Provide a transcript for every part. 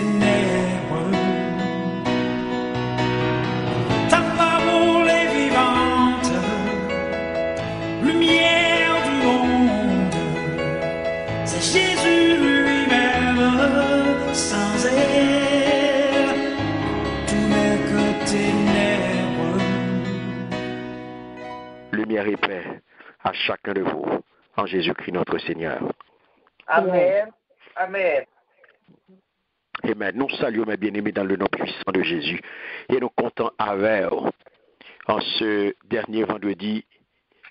ténèbres. Ta parole est vivante, lumière du monde. C'est Jésus lui-même, sans elle, tout n'est que ténèbres. Lumière et paix à chacun de vous, en Jésus-Christ notre Seigneur. Amen. Amen. Amen. Nous saluons, mes bien-aimés, dans le nom puissant de Jésus. Et nous comptons avec vous en ce dernier vendredi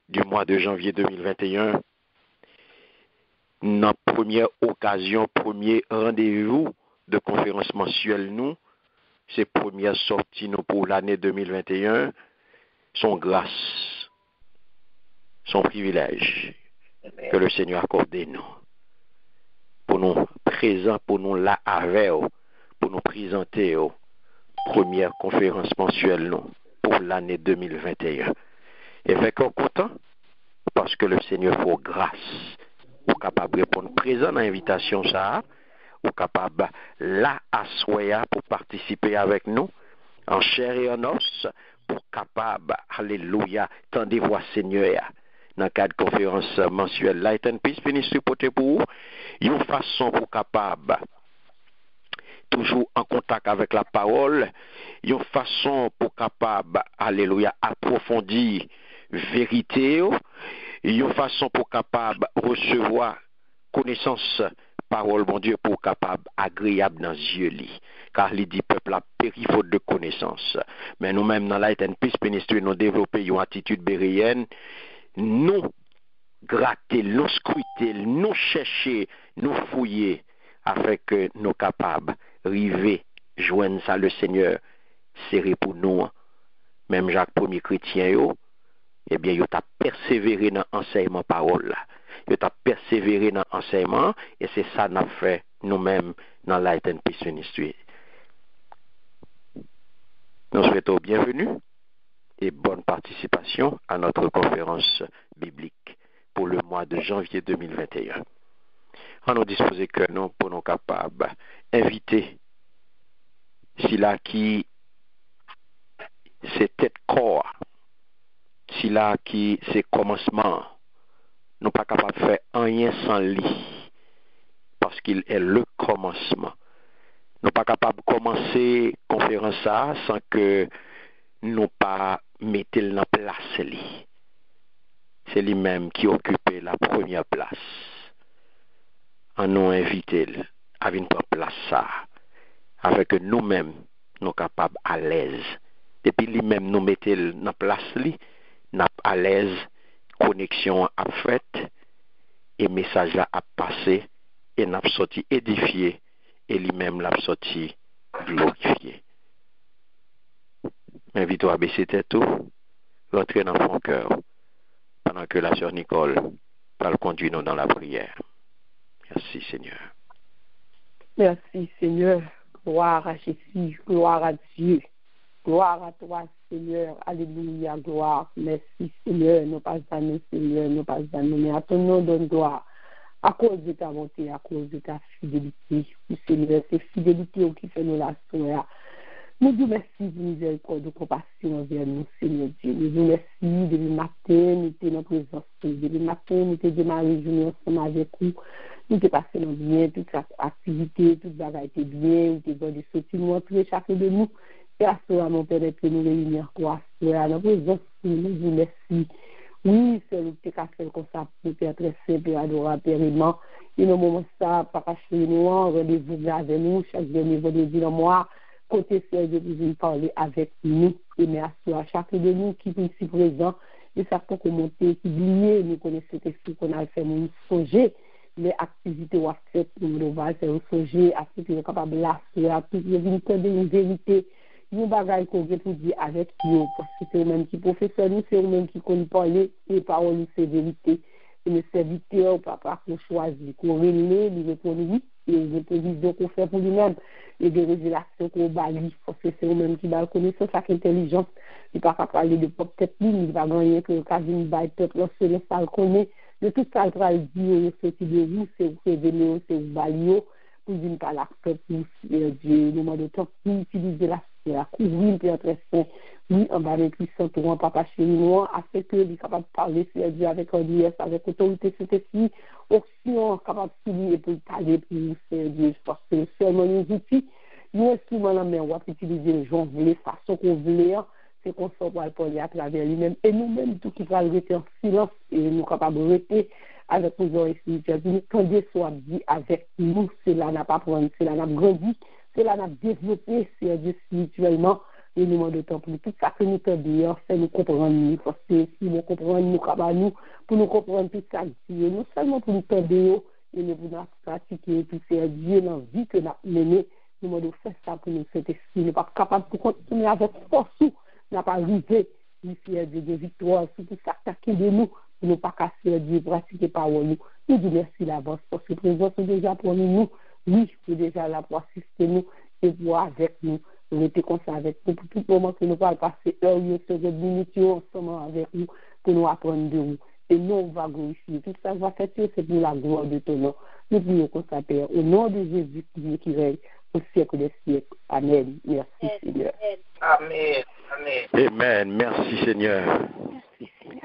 du mois de janvier 2021, notre première occasion, premier rendez-vous de conférence mensuelle, nous, c'est première sortie nous pour l'année 2021, son grâce, son privilège que le Seigneur accorde nous. Pour nous présents, pour nous là avec vous, pour nous présenter aux première conférence mensuelle nous, pour l'année 2021. Et fait qu'on content parce que le Seigneur faut grâce. Ou capable de répondre présent à l'invitation ça, ou capable là à soya pour participer avec nous en chair et en os, pour capable, alléluia, tendez voix Seigneur dans le cadre de conférence mensuelle Light and Peace Ministry porté pour vous, une façon pour capable toujours en contact avec la parole, une façon pour capable, alléluia, approfondir vérité, une façon pour capable recevoir connaissance parole mon Dieu pour capable agréable dans les yeux li, car il dit peuple a péri faute de connaissance. Mais nous-mêmes dans Light and Peace Ministry nous développer une attitude béréenne, nous gratter, nous scruter, nous chercher, nous fouiller afin que nous capables river joindre ça le Seigneur serré pour nous. Même Jacques premier chrétien yo, eh bien, il a persévéré dans l'enseignement parole. Il a persévéré dans l'enseignement et c'est ça qu'on a fait nous-mêmes dans Light and Peace Ministry. Nous souhaitons bienvenue et bonne participation à notre conférence biblique pour le mois de janvier 2021. On nous dispose que nous pour nous capables d'inviter si là qui c'est tête corps, si là qui c'est commencement, nous pas capables de faire rien sans lui, parce qu'il est le commencement. Nous pas capables de commencer conférence ça sans que nous pas mettons en place lui. C'est lui-même qui occupe la première place. En nous inviter à venir prendre place ça, avec nous-mêmes nous capables à l'aise. Depuis lui-même nous mettons en place lui, n'a à l'aise, connexion à faite, et message là à passer, et n'a sorti édifié, et lui-même l'a sorti glorifié. M'invite-toi à baisser tes tout, rentrer dans mon cœur, pendant que la sœur Nicole va le conduire nous dans la prière. Merci Seigneur. Merci Seigneur. Gloire à Jésus, gloire à Dieu. Gloire à toi, Seigneur. Alléluia, gloire. Merci, Seigneur. Nous pas à nous, Seigneur. Nous pas à nous, mais à ton nom donne gloire. À cause de ta bonté, à cause de ta fidélité. Oui, Seigneur, c'est fidélité qui fait nous la soeur. Nous disons merci de miséricorde, de compassion envers nous, Seigneur Dieu. Nous disons merci depuis le matin, nous étions dans la présence. Depuis le matin, nous étions démarré journée ensemble avec vous. Nous étions passés dans bien, toute activité, toute bagaille était bien, nous étions dans des sorties, nous entrons chacun de nous. Et à ce moment, mon Père, que nous réunir encore à la présence, nous disons merci. Oui, c'est le petit café comme ça, Père très simple et adorable, Père aimant. Et dans le moment ça, Papa chez nous, rendez-vous avec nous, chaque dernier vendredi dans le mois. Côté Seigneur, vous parler avec nous. Et merci à chacun de nous qui est ici présent. Et certains commentaires qui oublient, nous connaissons ce que qu'on a fait, nous songer les activités ou faites, nous va faire songer à ce que nous sommes capables de l'assurer, à tout le monde de une vérité. Nous bagaille qu'on veut tout dire avec nous, parce que c'est eux-mêmes qui professeurs, nous, c'est eux-mêmes qui connaissent parler, et paroles, nous, c'est vérité. Et le serviteur, papa, qu'on choisit, qu'on relève, lui répond oui, et les prévisions qu'on fait pour lui-même, et des révélations qu'on bâlit, parce que c'est eux-mêmes qui va connaître chaque intelligence. Il ne va pas parler de propre tête, il va gagner que le cas d'une baille tête, lorsque le salle connaît, de tout ça, il va dire, c'est de vous, c'est vous révéler, c'est vous bâlir, pour une par l'acteur pour Dieu, nous demandons temps pour utiliser la sphère, couvrir Père très saint, oui, en bas de puissant pour un papa chéri moi, afin que il est capable de parler sur Dieu avec audience, avec autorité, c'était si, option capable de souligner pour parler pour Dieu, parce que seulement nos outils, nous instruments la main, on va utiliser les gens, les façons qu'on veut, c'est qu'on soit pour le parler à travers lui-même, et nous-mêmes, tout qui va le rester en silence, et nous capables de rester avec nos oreilles spirituelles, nous, quand Dieu soit dit avec nous, cela n'a pas prendre, cela n'a grandi, cela n'a développé, c'est Dieu spirituellement, et nous demandons temps pour tout ça que nous t'aidons, c'est nous comprendre, parce que si nous comprenons, nous capables nous, pour nous comprendre tout ça, non seulement pour nous t'aider, et nous pour nous pratiquer, tout c'est Dieu dans la vie que nous avons menée, nous demandons faire ça pour nous, cet esprit, nous pas capable de continuer avec force, n'a pas arrivé, nous faire de victoire, sur tout ça, attaquer de nous, pour ne pas casser Dieu, pratiquer parole nous. Nous disons merci d'avance, parce que présence est déjà pour nous, oui, c'est déjà là pour assister nous, et pour avec nous. Nous étions comme ça avec nous, pour tout moment que nous allons passer heure, seconde, minute, ensemble avec nous, pour nous apprendre de vous. Et nous, on va glorifier. Tout ça va faire, c'est pour la gloire de ton nom. Nous prions comme ça, Père, au nom de Jésus qui règne au siècle des siècles. Amen. Merci, Seigneur. Amen. Amen. Amen. Merci, Seigneur.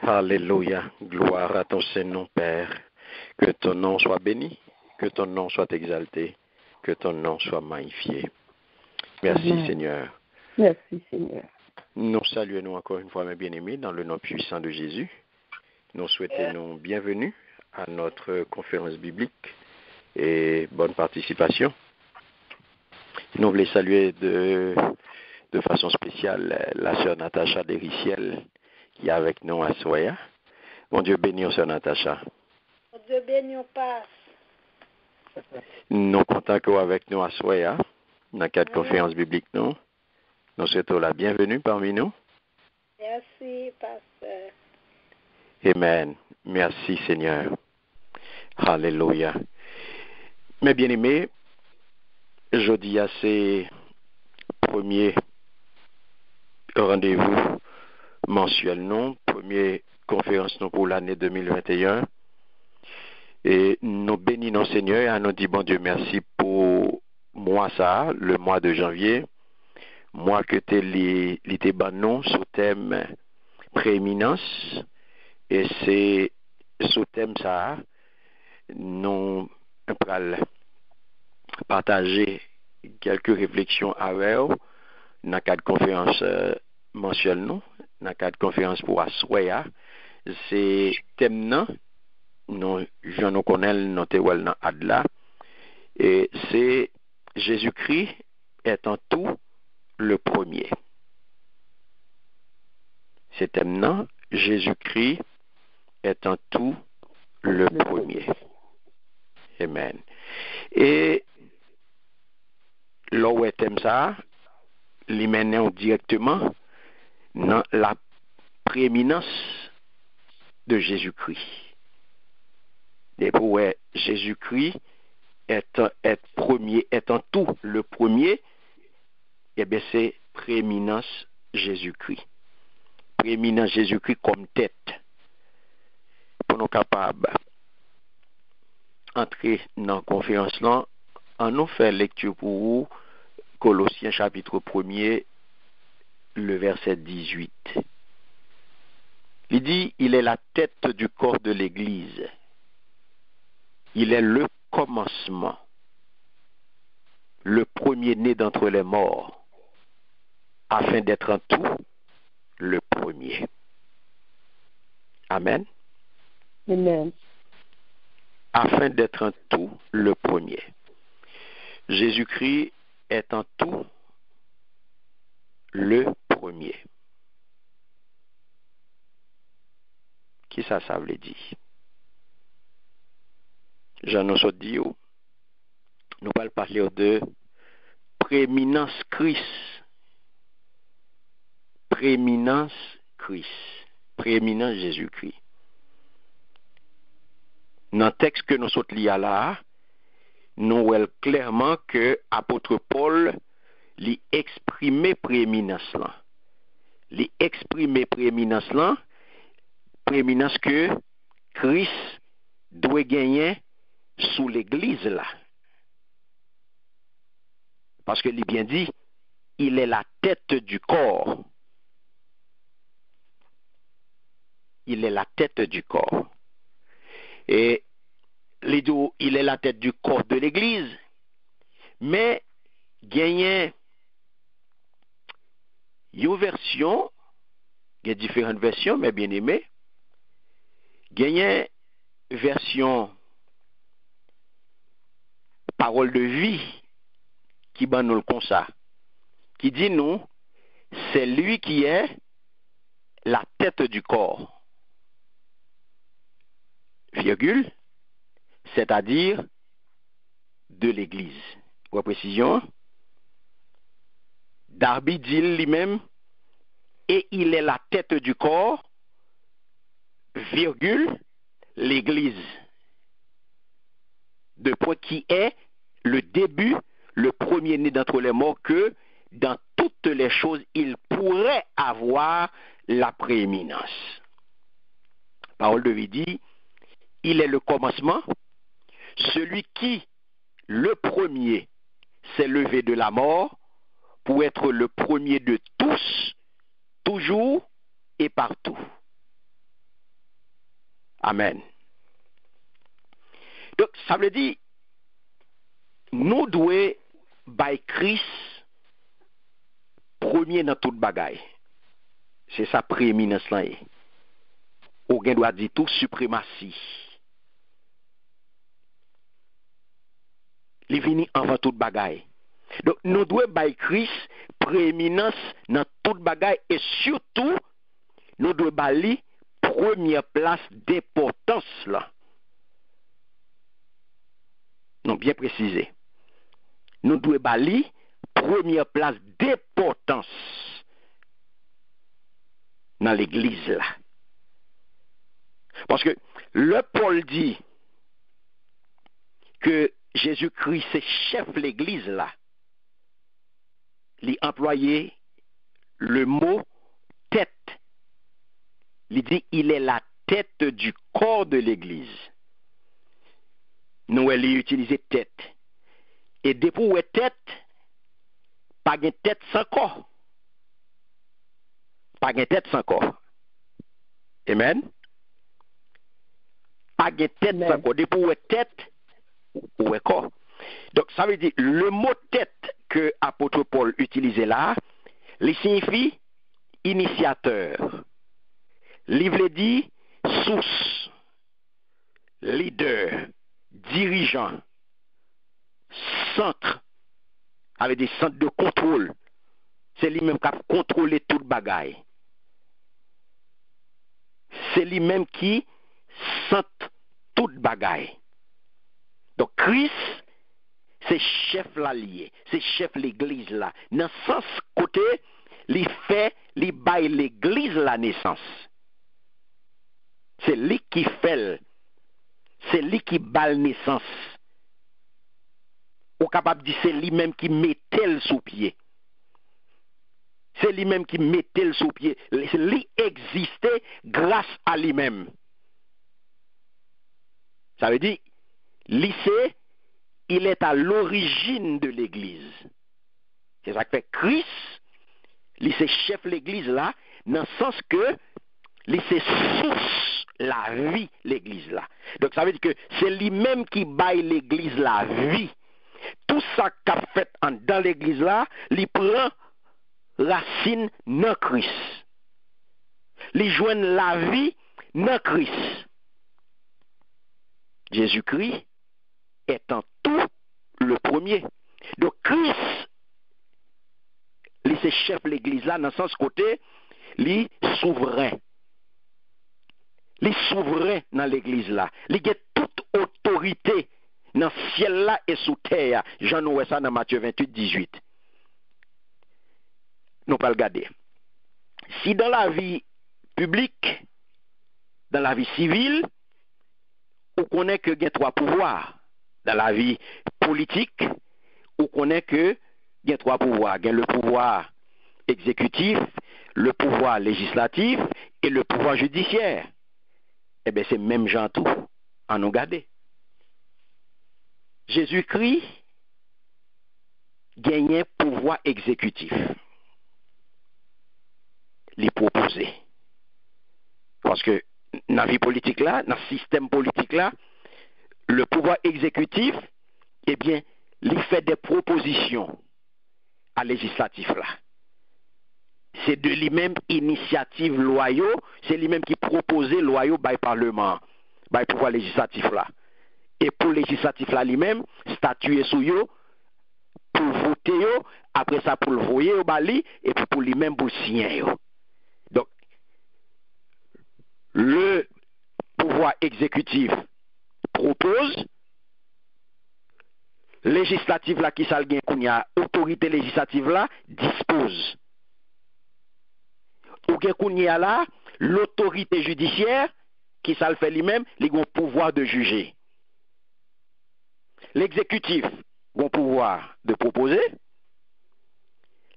Alléluia. Gloire à ton Saint-Nom, Père. Que ton nom soit béni, que ton nom soit exalté, que ton nom soit magnifié. Merci, Amen. Seigneur. Merci, Seigneur. Nous saluons encore une fois, mes bien-aimés, dans le nom puissant de Jésus. Nous souhaitons bienvenue à notre conférence biblique et bonne participation. Nous voulons saluer de façon spéciale la sœur Natacha Dericiel qui est avec nous à Soya. Mon Dieu béni, sœur Natacha. Mon Dieu béni, on passe. Nous comptons avec nous à Soya, dans le cadre de conférence biblique. Nous souhaitons la bienvenue parmi nous. Merci, pasteur. Amen. Merci, Seigneur. Alléluia. Mes bien-aimés, jeudi, c'est premier rendez-vous mensuel, non? Première conférence non, pour l'année 2021. Et nous bénissons Seigneur et nous disons, bon Dieu, merci pour moi, ça, le mois de janvier. Moi que tu l'étais non sous thème prééminence. Et c'est sous thème ça, nous allons partager quelques réflexions avec vous dans le cadre de conférence mensuelle, dans le cadre de conférence pour Assoya. C'est thème non, je nous connais notre dans Adla, et c'est Jésus-Christ étant tout le premier. C'est thème Jésus-Christ étant tout le premier. Amen. Et là où est ça, il mène directement dans la prééminence de Jésus-Christ. Et pour Jésus-Christ étant premier, étant tout le premier, eh bien c'est prééminence Jésus-Christ. Prééminence Jésus-Christ comme tête. Pour nous capables d'entrer dans la conférence là, on nous fait lecture pour vous, Colossiens chapitre 1er, le verset 18. Il dit, il est la tête du corps de l'Église. Il est le commencement, le premier-né d'entre les morts, afin d'être en tout le premier. Amen. Amen. Afin d'être en tout le premier. Jésus-Christ est en tout le premier. Qui ça veut dire? J'en ai dit, nous allons parler de prééminence Christ. Prééminence Christ. Prééminence Jésus-Christ. Dans le texte que nous sommes liés là, nous voyons clairement que l'apôtre Paul lui exprimé prééminence là. Lui exprimé prééminence là, prééminence que Christ doit gagner sous l'église là. Parce que il bien dit, il est la tête du corps. Il est la tête du corps. Et il est la tête du corps de l'Église. Mais gagne une version, il y a différentes versions, mais bien aimé, gagne version parole de vie qui ban nous le comme ça, qui dit nous, c'est lui qui est la tête du corps, virgule, c'est-à-dire de l'Église. Pour précision, Darby dit lui-même, et il est la tête du corps, virgule, l'Église. De point qui est le début, le premier-né d'entre les morts, que dans toutes les choses, il pourrait avoir la prééminence. Parole de vie dit, il est le commencement, celui qui, le premier, s'est levé de la mort pour être le premier de tous, toujours et partout. Amen. Donc, ça veut dire, nous devons by Christ premier dans toute bagaille. C'est sa prééminence là. Ou gen doit dire tout suprématie. Il vini avant toute bagaille. Donc, nous devons by Christ prééminence dans toute bagaille et surtout, nous devons bali première place d'importance là. Non, bien précisé. Nous devons bali première place d'importance dans l'église là. Parce que le Paul dit que Jésus-Christ c'est chef de l'église là. Il employé le mot tête. Il dit il est la tête du corps de l'église. Nous elle utilisé tête. Et depuis où est tête, pas de tête sans corps. Pas de tête sans corps. Amen. Pas de tête sans corps. Depuis où est tête, où est corps. Donc ça veut dire le mot tête que apôtre Paul utilisait là, il signifie initiateur. Il veut dire source, leader, dirigeant, centre, avec des centres de contrôle. C'est lui-même qui a contrôlé toute bagaille. C'est lui-même qui centre toute bagaille. Donc Christ, c'est chef l'allié, c'est chef l'église là. Dans ce sens côté, il fait, il baille l'église la naissance. C'est lui qui fait, c'est lui qui baille naissance. Ou capable de dire c'est lui-même qui mettait le sous pied. C'est lui-même qui mettait le sous pied. Lui existait grâce à lui-même. Ça veut dire, lycée, il est à l'origine de l'église. C'est ça que fait Christ, lycée chef de l'église là, dans le sens que lycée source la vie l'église là. Donc ça veut dire que c'est lui-même qui baille l'église la vie. Tout ça qu'a fait dans l'église là, il prend racine dans Christ. Il joint la vie dans Christ. Jésus-Christ étant tout le premier. Donc Christ, il c'est chef de l'église là, dans le sens côté, il est souverain. Il est souverain dans l'église là. Il a toute autorité dans le ciel là et sous terre. Jean nous ça dans Matthieu 28, 18. Nous pas le regarder. Si dans la vie publique, dans la vie civile, on connaît que il y a trois pouvoirs. Dans la vie politique, on connaît que il y a trois pouvoirs. Il y a le pouvoir exécutif, le pouvoir législatif et le pouvoir judiciaire. Eh bien, c'est même genre tout. À nous garder. Jésus-Christ, gagner pouvoir exécutif. Les proposer. Parce que dans la vie politique là, dans le système politique là, le pouvoir exécutif, eh bien, il fait des propositions à législatif là. C'est de lui-même initiative loyaux, c'est lui-même qui proposait loyaux par le Parlement, par le pouvoir législatif là. Et pour le législatif là lui-même, statuer sur yo, pour voter yo, après ça pour le voyer au bali, et puis pour lui-même pour signer yo. Donc, le pouvoir exécutif propose, législatif là qui ça gagne qu'on y a autorité législative là dispose. Ou bien qu'on y a là l'autorité judiciaire qui ça le fait lui-même, il a un pouvoir de juger. L'exécutif a un pouvoir de proposer,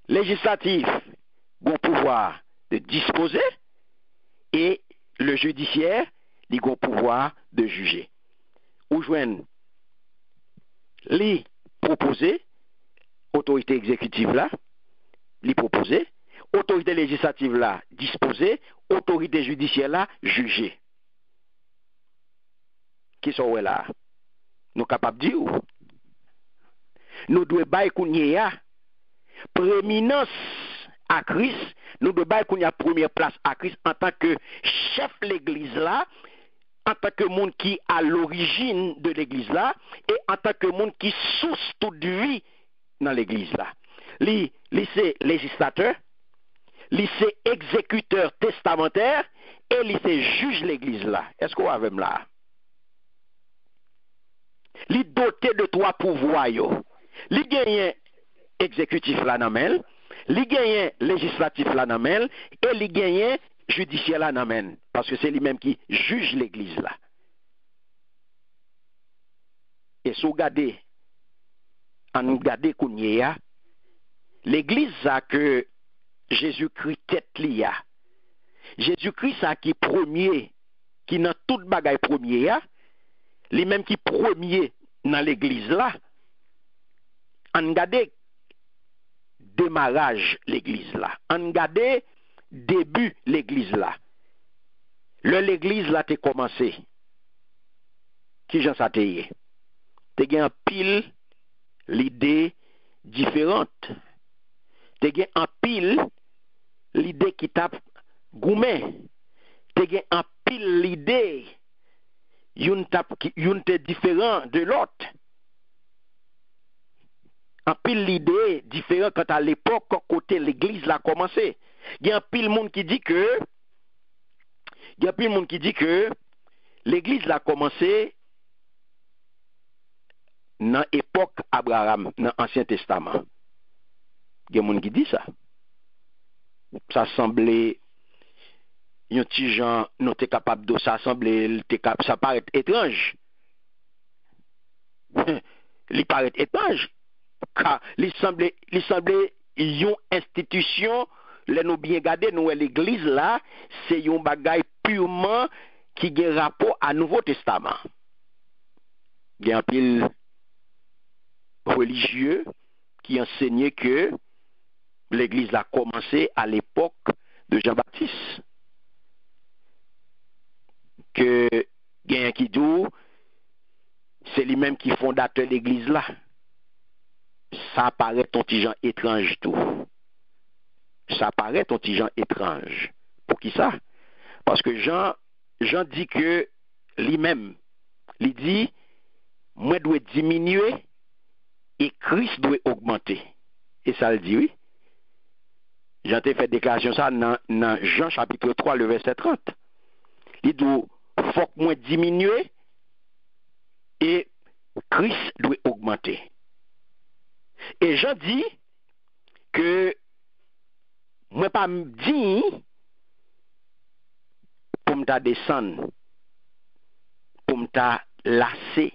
législatif a un pouvoir de disposer et le judiciaire il a un pouvoir de juger. Ou joignent les proposer, autorité exécutive là, les proposer, autorité législative là, disposer, autorité judiciaire là, juger. Qui sont là? Nous capables de dire, nous devons bailler kounya prééminence à Christ, nous devons bailler kounya première place à Christ en tant que chef de l'église là, en tant que monde qui à l'origine de l'église là, et en tant que monde qui source toute vie dans l'église là. Lui c'est législateur, lui c'est exécuteur testamentaire, et lui c'est juge l'église là. Est-ce qu'on va avec là? Lui doté de trois pouvoirs yo. Lui gagne exécutif là nan men, lui gagne législatif là nan men, et lui gagne judiciaire là nan men, parce que c'est lui-même qui juge l'église là. Et si vous regardez, en regardez kounya, l'église ça que Jésus-Christ tête li a. Jésus-Christ ça qui premier, qui dans toute bagaille premier a, lui-même qui premier dans l'église là. En regardez démarrage l'église là. En regardez début l'église là. L'église là t'est commencé. Qui j'en ça t'est? T'es gen pile l'idée différente. T'es gen en pile l'idée qui tape gourmet. T'es gen en pile l'idée yon te différent de l'autre. En pile l'idée différent quand à l'époque côté l'église l'a commencé. Il y a un pile monde qui dit que l'église l'a commencé dans l'époque Abraham, dans l'Ancien Testament. Il y a un monde qui dit ça. Ça semblait un petit gens non t'es capable de ça semblait ça paraît étrange. Il paraît étrange car il semblait une institution les nous bien garder nous l'église là c'est un bagage purement qui a rapport à Nouveau Testament. Il y a un pile religieux qui enseignait que l'église a commencé à l'époque de Jean-Baptiste. Que gen qui dit c'est lui-même qui fondateur de l'église là. Ça paraît ton petit gens étrange tout. Ça paraît ton petit gens étrange. Pour qui ça? Parce que Jean dit que lui-même, il dit moi dois diminuer et Christ doit augmenter. Et ça le dit oui. Jean t'a fait déclaration ça dans Jean chapitre 3 le verset 30. Il dit faut que moi diminuer et Christ doit augmenter. Et Jean dit que moi pas dit pour me descendre, pour me lasser,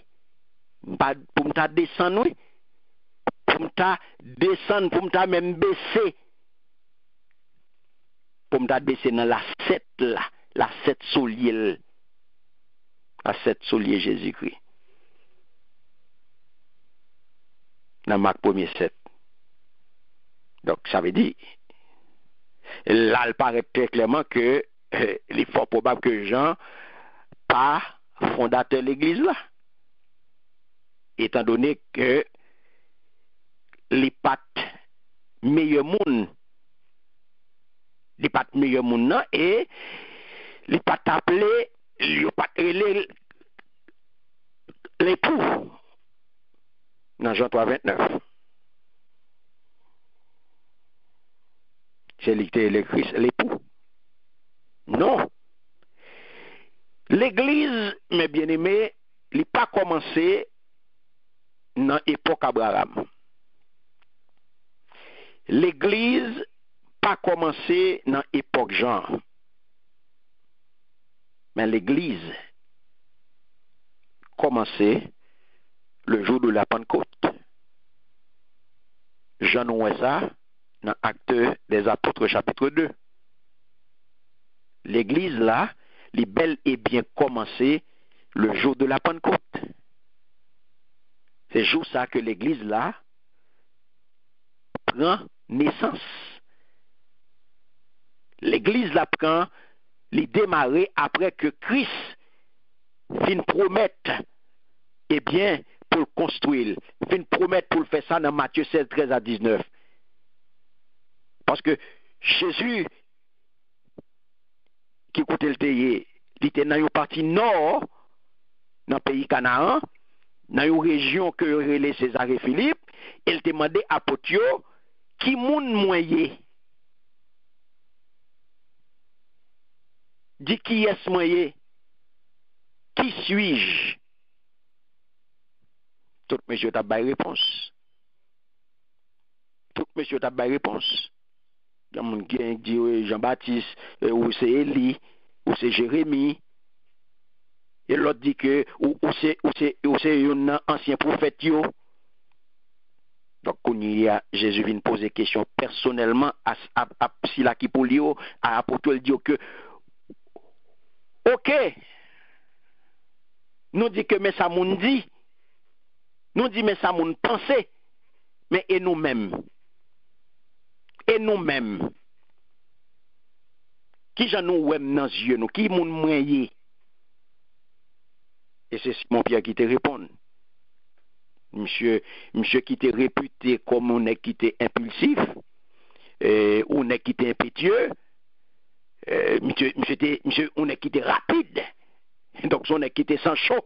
pour me descendre, pour me descendre, pour me même baisser, pour me baisser dans la 7 là, la 7 soulier. À cette soulier Jésus-Christ. Dans Marc 1er 7. Donc, ça veut dire, là, il paraît très clairement que il est fort probable que Jean pas fondateur de l'église là. Étant donné que les pattes meilleur monde, les pattes meilleur monde là, et les pattes appelés, les pattes l'époux. Dans Jean 3:29. C'est le Christ, l'époux. Non. L'église, mes bien-aimés, il n'a pas commencé dans l'époque Abraham. L'église pas commencé dans l'époque Jean. Mais l'église commencé le jour de la Pentecôte. Jean nous ça dans Actes des Apôtres chapitre 2. L'église là, les bel et bien commencé le jour de la Pentecôte. C'est le jour ça que l'église là prend naissance. L'église là prend les démarrer après que Christ fin promettre, eh bien, pour le construire, fin promettre pour le faire ça dans Matthieu 16, 13 à 19. Parce que Jésus, qui écoutait le théier, il était dans une partie nord, dans le pays Canaan, dans une région que relais César et Philippe, il demandait à Potio, qui moun moyen? Dit qui est moyen? Qui suis-je? Tout monsieur t'a pas réponse. Tout monsieur t'a pas réponse. Il y a mon qui dit Jean-Baptiste, ou c'est Élie, ou c'est Jérémie. Et l'autre dit que ou c'est un ancien prophète yo. Donc Jésus vient poser question personnellement à Sila qui pour lui à apôtre il dit que OK. Nous dit que mais ça moun dit. Nous dit mais ça moun pensé. Mais et nous-mêmes. Et nous-mêmes. Qui j'en nous wèm dans yeux nous, qui moun moyen. Et c'est Simon Pierre qui te répond. Monsieur qui te réputé comme on est qui était impulsif, on est qui était impétueux, monsieur on est qui était rapide. Donc on est qui était sans chaud.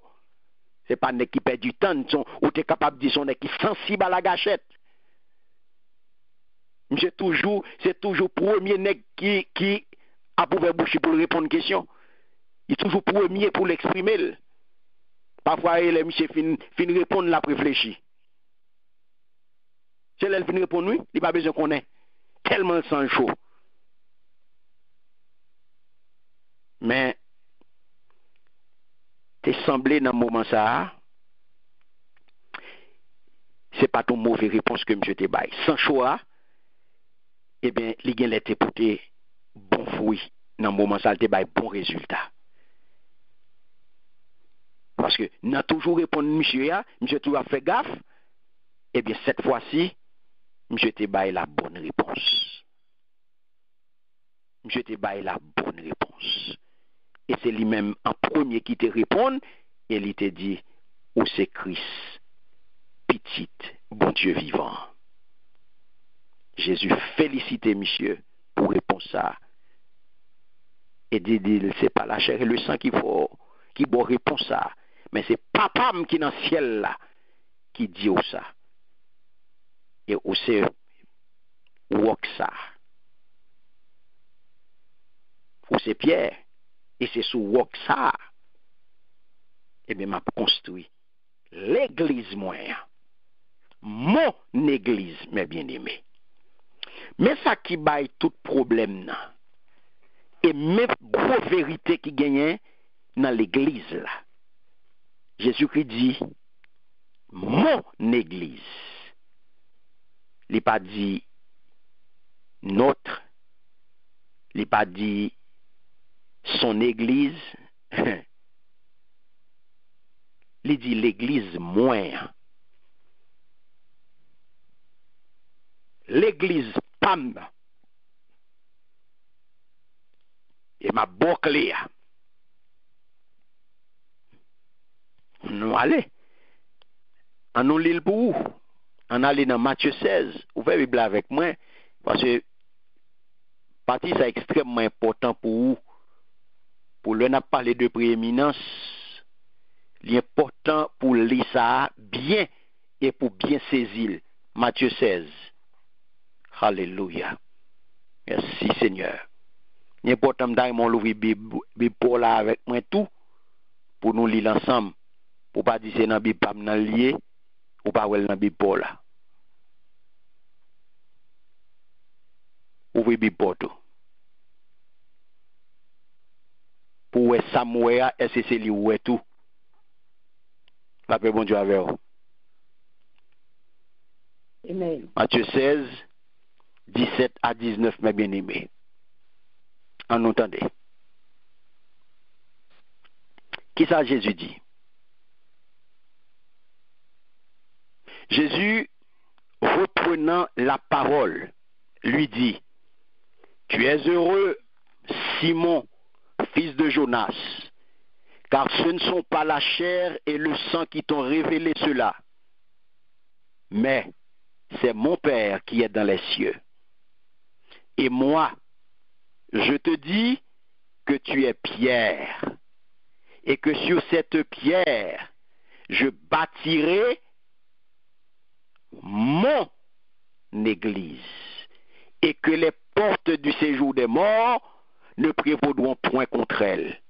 C'est pas un qui perd du temps, ou tu es capable de dire son est qui sensible à la gâchette. C'est toujours premier nèg qui a ouvert bouche pour répondre à une question. Il est toujours premier pour l'exprimer. Parfois, les monsieur fin répondre, la réfléchir. C'est là fin répondre, oui, il n'y a pas besoin qu'on ait. Tellement sans chaud. Mais, t'es semblé dans le moment ça, c'est pas ton mauvaise réponse que monsieur te baille. Sans choix, eh bien, il y a l'été pour te bon fruit. Dans le moment ça, il te baille bon résultat. Parce que n'a toujours répondu monsieur toujours fait gaffe, eh bien cette fois-ci, monsieur te baille la bonne réponse. Monsieur te baille la bonne réponse. Et c'est lui-même en premier qui te répond, et il te dit, où c'est Christ, petite, bon Dieu vivant. Jésus félicite monsieur pour répondre ça. Et dit, c'est pas la chair et le sang qui faut répondre ça. Mais c'est papa qui est dans le ciel là qui dit ça. Et où c'est ça. Où c'est Pierre. Et c'est sous ça. Et bien m'a construit l'église moyen. Mon église, mes bien-aimés. Mais ça qui baille tout problème là. Et mes gros vérités qui gagnent dans l'église là. Jésus-Christ dit, mon église. Il n'a pas dit notre. Il n'a pas dit son église. Il dit l'église moins. L'église femme. Et ma bon clé. Nous allons. On nous lit pour vous. On allait dans Matthieu 16. Vous pouvez Bible avec moi. Parce que partie c'est extrêmement important pour vous. Pour le n'a parlé de prééminence. L'important pour lire ça bien et pour bien saisir. Matthieu 16. Alléluia. Merci Seigneur. L'important d'aller mon l'ouvrir Bible pour là avec moi tout. Pour nous lire ensemble. Pour pas dire c'est dans Bible pas dans lié. Ou pas dans Bible pour là. Ouvrez Bible pour tout. Pour Samuel, est-ce que c'est lui ou tout? La paix bon Dieu avec vous. Amen. Matthieu 16, 17 à 19, mes bien-aimés. En entendez. Qui ça Jésus dit? Jésus, reprenant la parole, lui dit, tu es heureux, Simon, fils de Jonas, car ce ne sont pas la chair et le sang qui t'ont révélé cela, mais c'est mon Père qui est dans les cieux. Et moi, je te dis que tu es Pierre, et que sur cette pierre, je bâtirai mon église, et que les portes du séjour des morts ne prévaudront point contre elle.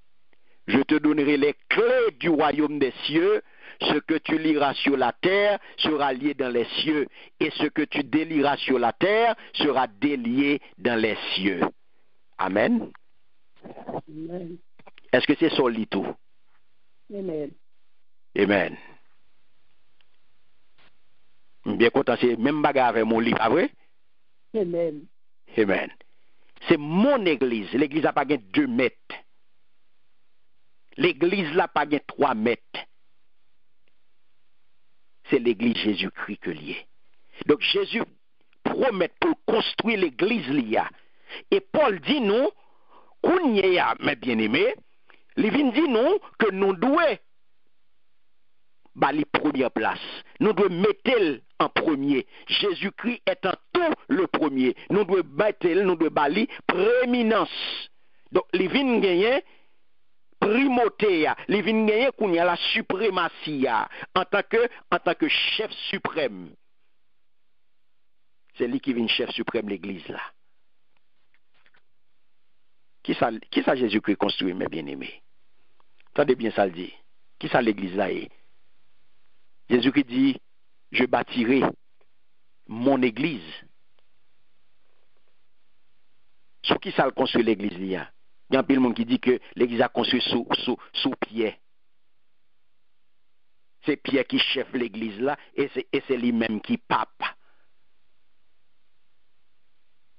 Je te donnerai les clés du royaume des cieux. Ce que tu liras sur la terre sera lié dans les cieux, et ce que tu délieras sur la terre sera délié dans les cieux. Amen. Amen. Est-ce que c'est ça tout? Amen. Amen. Bien content, c'est même bagarre avec mon livre, pas vrai? Amen. Amen. C'est mon église. L'église n'a pas gagné 2 mètres. L'église n'a pas gagné 3 mètres. C'est l'église Jésus-Christ que lié. Donc Jésus promet pour construire l'église liée. Et Paul dit nous, qu'on y a, mes bien-aimés, il vient dit nous que nous devons les premières places. Nous devons mettre en premier. Jésus-Christ est en tout le premier. Nous devons mettre, nous devons bali prééminence. Donc, les vins gagnent primauté, les vins gagnent qu'on y a la suprématie en tant que chef suprême. C'est lui qui vient chef suprême l'église là. Qui ça Jésus-Christ construit, mes bien-aimés? Attendez bien ça le dit. Qui ça l'église là est? Jésus-Christ dit, je bâtirai mon église. Sur qui ça le construit l'église là? Il y a un peu de monde qui dit que l'église a construit sous Pierre. C'est Pierre qui chef l'église là, et c'est lui-même qui pape.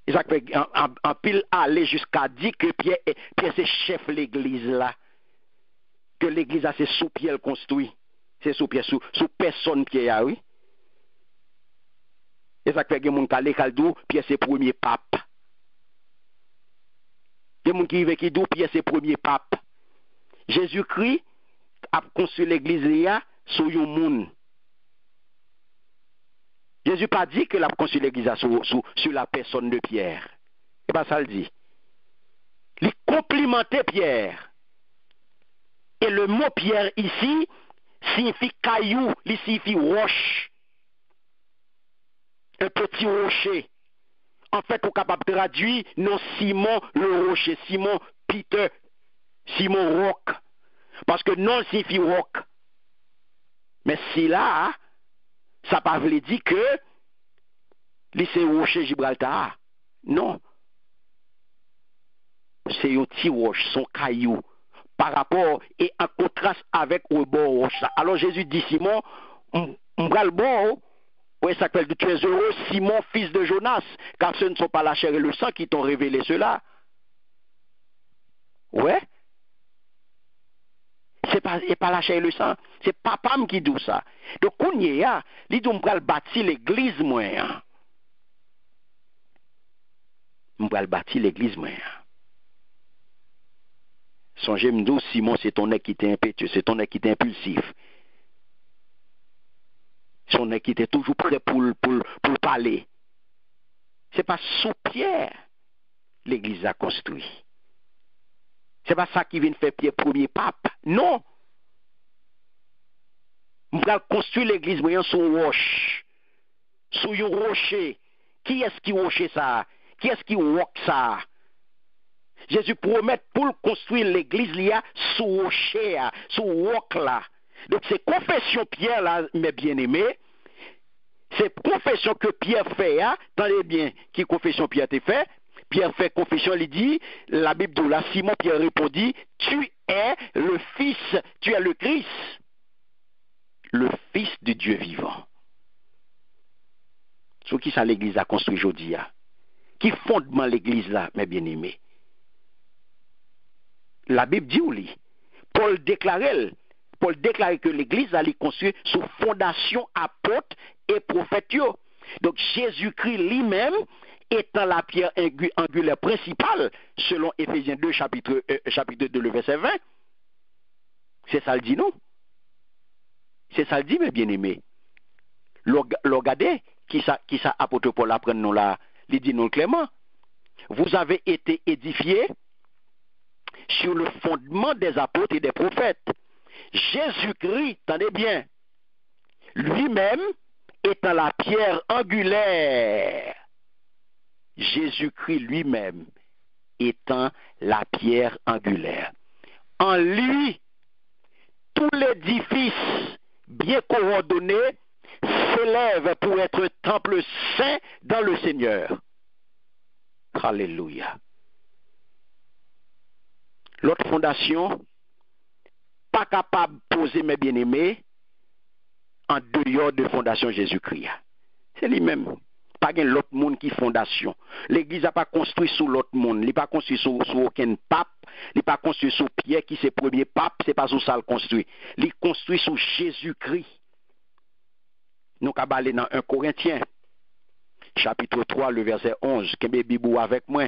Et ça fait en pile aller jusqu'à dire que Pierre c'est chef l'église là. Que l'église a c'est sous Pierre construit. C'est sous Pierre, sous personne Pierre, oui. Et ça fait que mon calé caldou, Pierre c'est premier pape. Il y a des gens qui disent Pierre c'est premier pape. Jésus-Christ a construit l'église là sur un monde. Jésus pas dit que l'a construit l'église sur la personne de Pierre. C'est pas ça le dit. Il complimentait Pierre. Et le mot Pierre ici signifie caillou, il signifie roche. Un petit rocher. En fait, on est capable de traduire non Simon le rocher, Simon Peter, Simon roc. Parce que non signifie roc. Mais si là, ça ne veut pas dire que c'est rocher Gibraltar. Non. C'est un petit roche, son caillou. Par rapport et en contraste avec le bon roche. Alors Jésus dit Simon, on va le bon. Oui, ça s'appelle tu es heureux, Simon, fils de Jonas, car ce ne sont pas la chair et le sang qui t'ont révélé cela. Ouais. C'est pas la chair et le sang, c'est papa qui dit ça. Donc, on y a, il dit on va bâtir l'église, moi. va bâtir l'église moi. Songez m'dou Simon c'est ton nez qui était impétueux, c'est ton nez qui était impulsif. Son nez qui était toujours prêt pour parler. C'est pas sous Pierre l'église a construit. C'est pas ça qui vient faire Pierre premier pape. Non. On va construire l'église voyant son roche. Sous un rocher. Qui est-ce qui rocher ça? Qui est-ce qui rock ça? Jésus promet pour construire l'église là sous rocher, sous roc là. Donc c'est confession Pierre là, mes bien-aimés. C'est confession que Pierre fait, attendez bien, qui confession Pierre t'a fait? Pierre fait confession, il dit, la Bible dit là, Simon Pierre répondit, tu es le Fils, tu es le Christ, le Fils de Dieu vivant. Sur qui ça l'église a construit aujourd'hui? Qui fondement l'église là, mes bien-aimés? La Bible dit ou lit? Paul déclarait que l'église allait construire sous fondation apôtre et prophète. Donc Jésus-Christ lui-même étant la pierre angulaire principale, selon Éphésiens 2, chapitre 2, le verset 20. C'est ça le dit, non? C'est ça le dit, mes bien-aimés. Regardez qui ça apôtre Paul apprend nous là, il dit non clairement. Vous avez été édifiés sur le fondement des apôtres et des prophètes. Jésus-Christ, tenez bien, lui-même étant la pierre angulaire. Jésus-Christ lui-même étant la pierre angulaire. En lui, tout l'édifice bien coordonné s'élève pour être temple saint dans le Seigneur. Alléluia. L'autre fondation, pas capable de poser, mes bien-aimés, en dehors de fondation Jésus-Christ. C'est lui-même. Pas de l'autre monde qui fondation. L'église n'a pas construit sous l'autre monde. Il n'a pas construit sous aucun pape. Il n'a pas construit sous Pierre qui c'est premier pape. C'est pas sous ça le construit. Il construit sous Jésus-Christ. Nous allons aller dans 1 Corinthiens, chapitre 3, le verset 11. Kembe Bibou avec moi.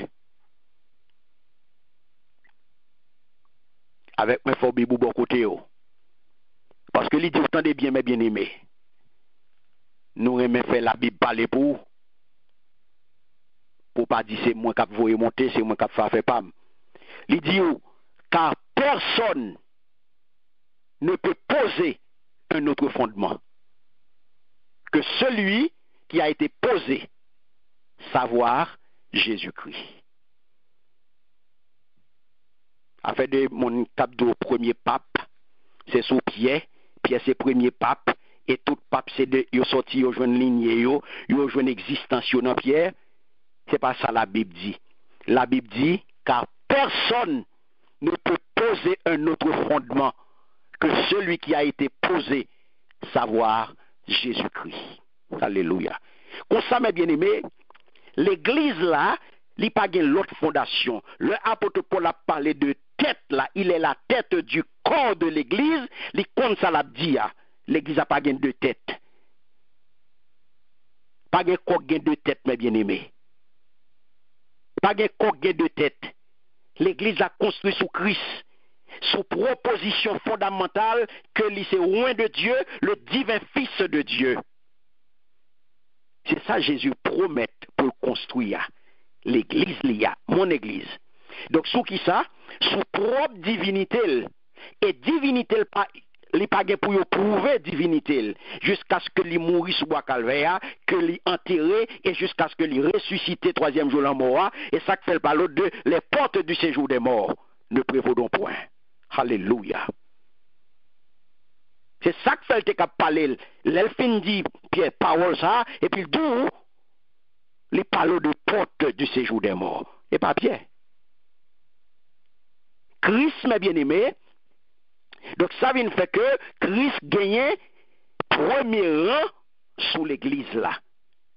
Avec moi, il faut Bibou bon côté. Parce que il dit autant de bien, mes bien-aimés. Nous aimons faire la Bible parler pour pas dire c'est moi qui vais monter, c'est moi qui vais faire pas. Il dit car personne ne peut poser un autre fondement que celui qui a été posé, savoir Jésus-Christ. Afin de mon cap de premier pape, c'est sous Pierre. Pierre c'est premier pape. Et tout pape c'est de yo sorti yo joine lignée yo joine existence dans Pierre. C'est pas ça la Bible dit. La Bible dit car personne ne peut poser un autre fondement que celui qui a été posé, savoir Jésus-Christ. Alléluia. Comme ça mes bien-aimés, l'église là, il n'y a pas l'autre fondation. Le apôtre Paul a parlé de tête là, il est la tête du corps de l'église, il compte ça l'a dit. L'église n'a pas gain de tête. Pas gain de tête, mes bien-aimés. Pas gain de tête. L'église a construit sous Christ, sous proposition fondamentale que c'est loin de Dieu, le divin Fils de Dieu. C'est ça Jésus promet pour construire l'église, mon église. Donc, sous qui ça? Sous propre divinité. Et divinité, il n'y a pas pour prouver divinité jusqu'à ce que lui mourisse sous bois calvaire, que lui enterré et jusqu'à ce que lui ressuscité troisième jour en mort. Et ça fait le parole de les portes du séjour des morts ne prévaudront point. Alléluia. C'est ça que fait le parler. L'elfin dit Pierre parole ça et puis d'où les parole de porte du séjour des morts. Et pas Pierre. Christ, mes bien-aimés. Donc ça vient faire que Christ gagne premier rang sous l'église là.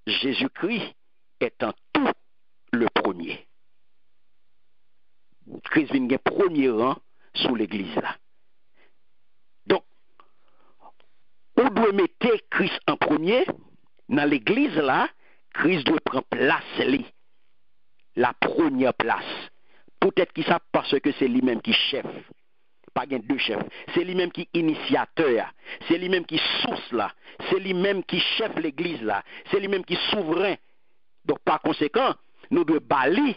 Jésus-Christ étant tout le premier. Christ vient gagner premier rang sous l'église là. Donc, on doit mettre Christ en premier dans l'église là. Christ doit prendre place la première place. Peut-être qu'il ça parce que c'est lui-même qui chef. Pas gain deux chefs. C'est lui-même qui initiateur. C'est lui-même qui source là. C'est lui-même qui chef l'église là. C'est lui-même qui souverain. Donc par conséquent, nous devons balayer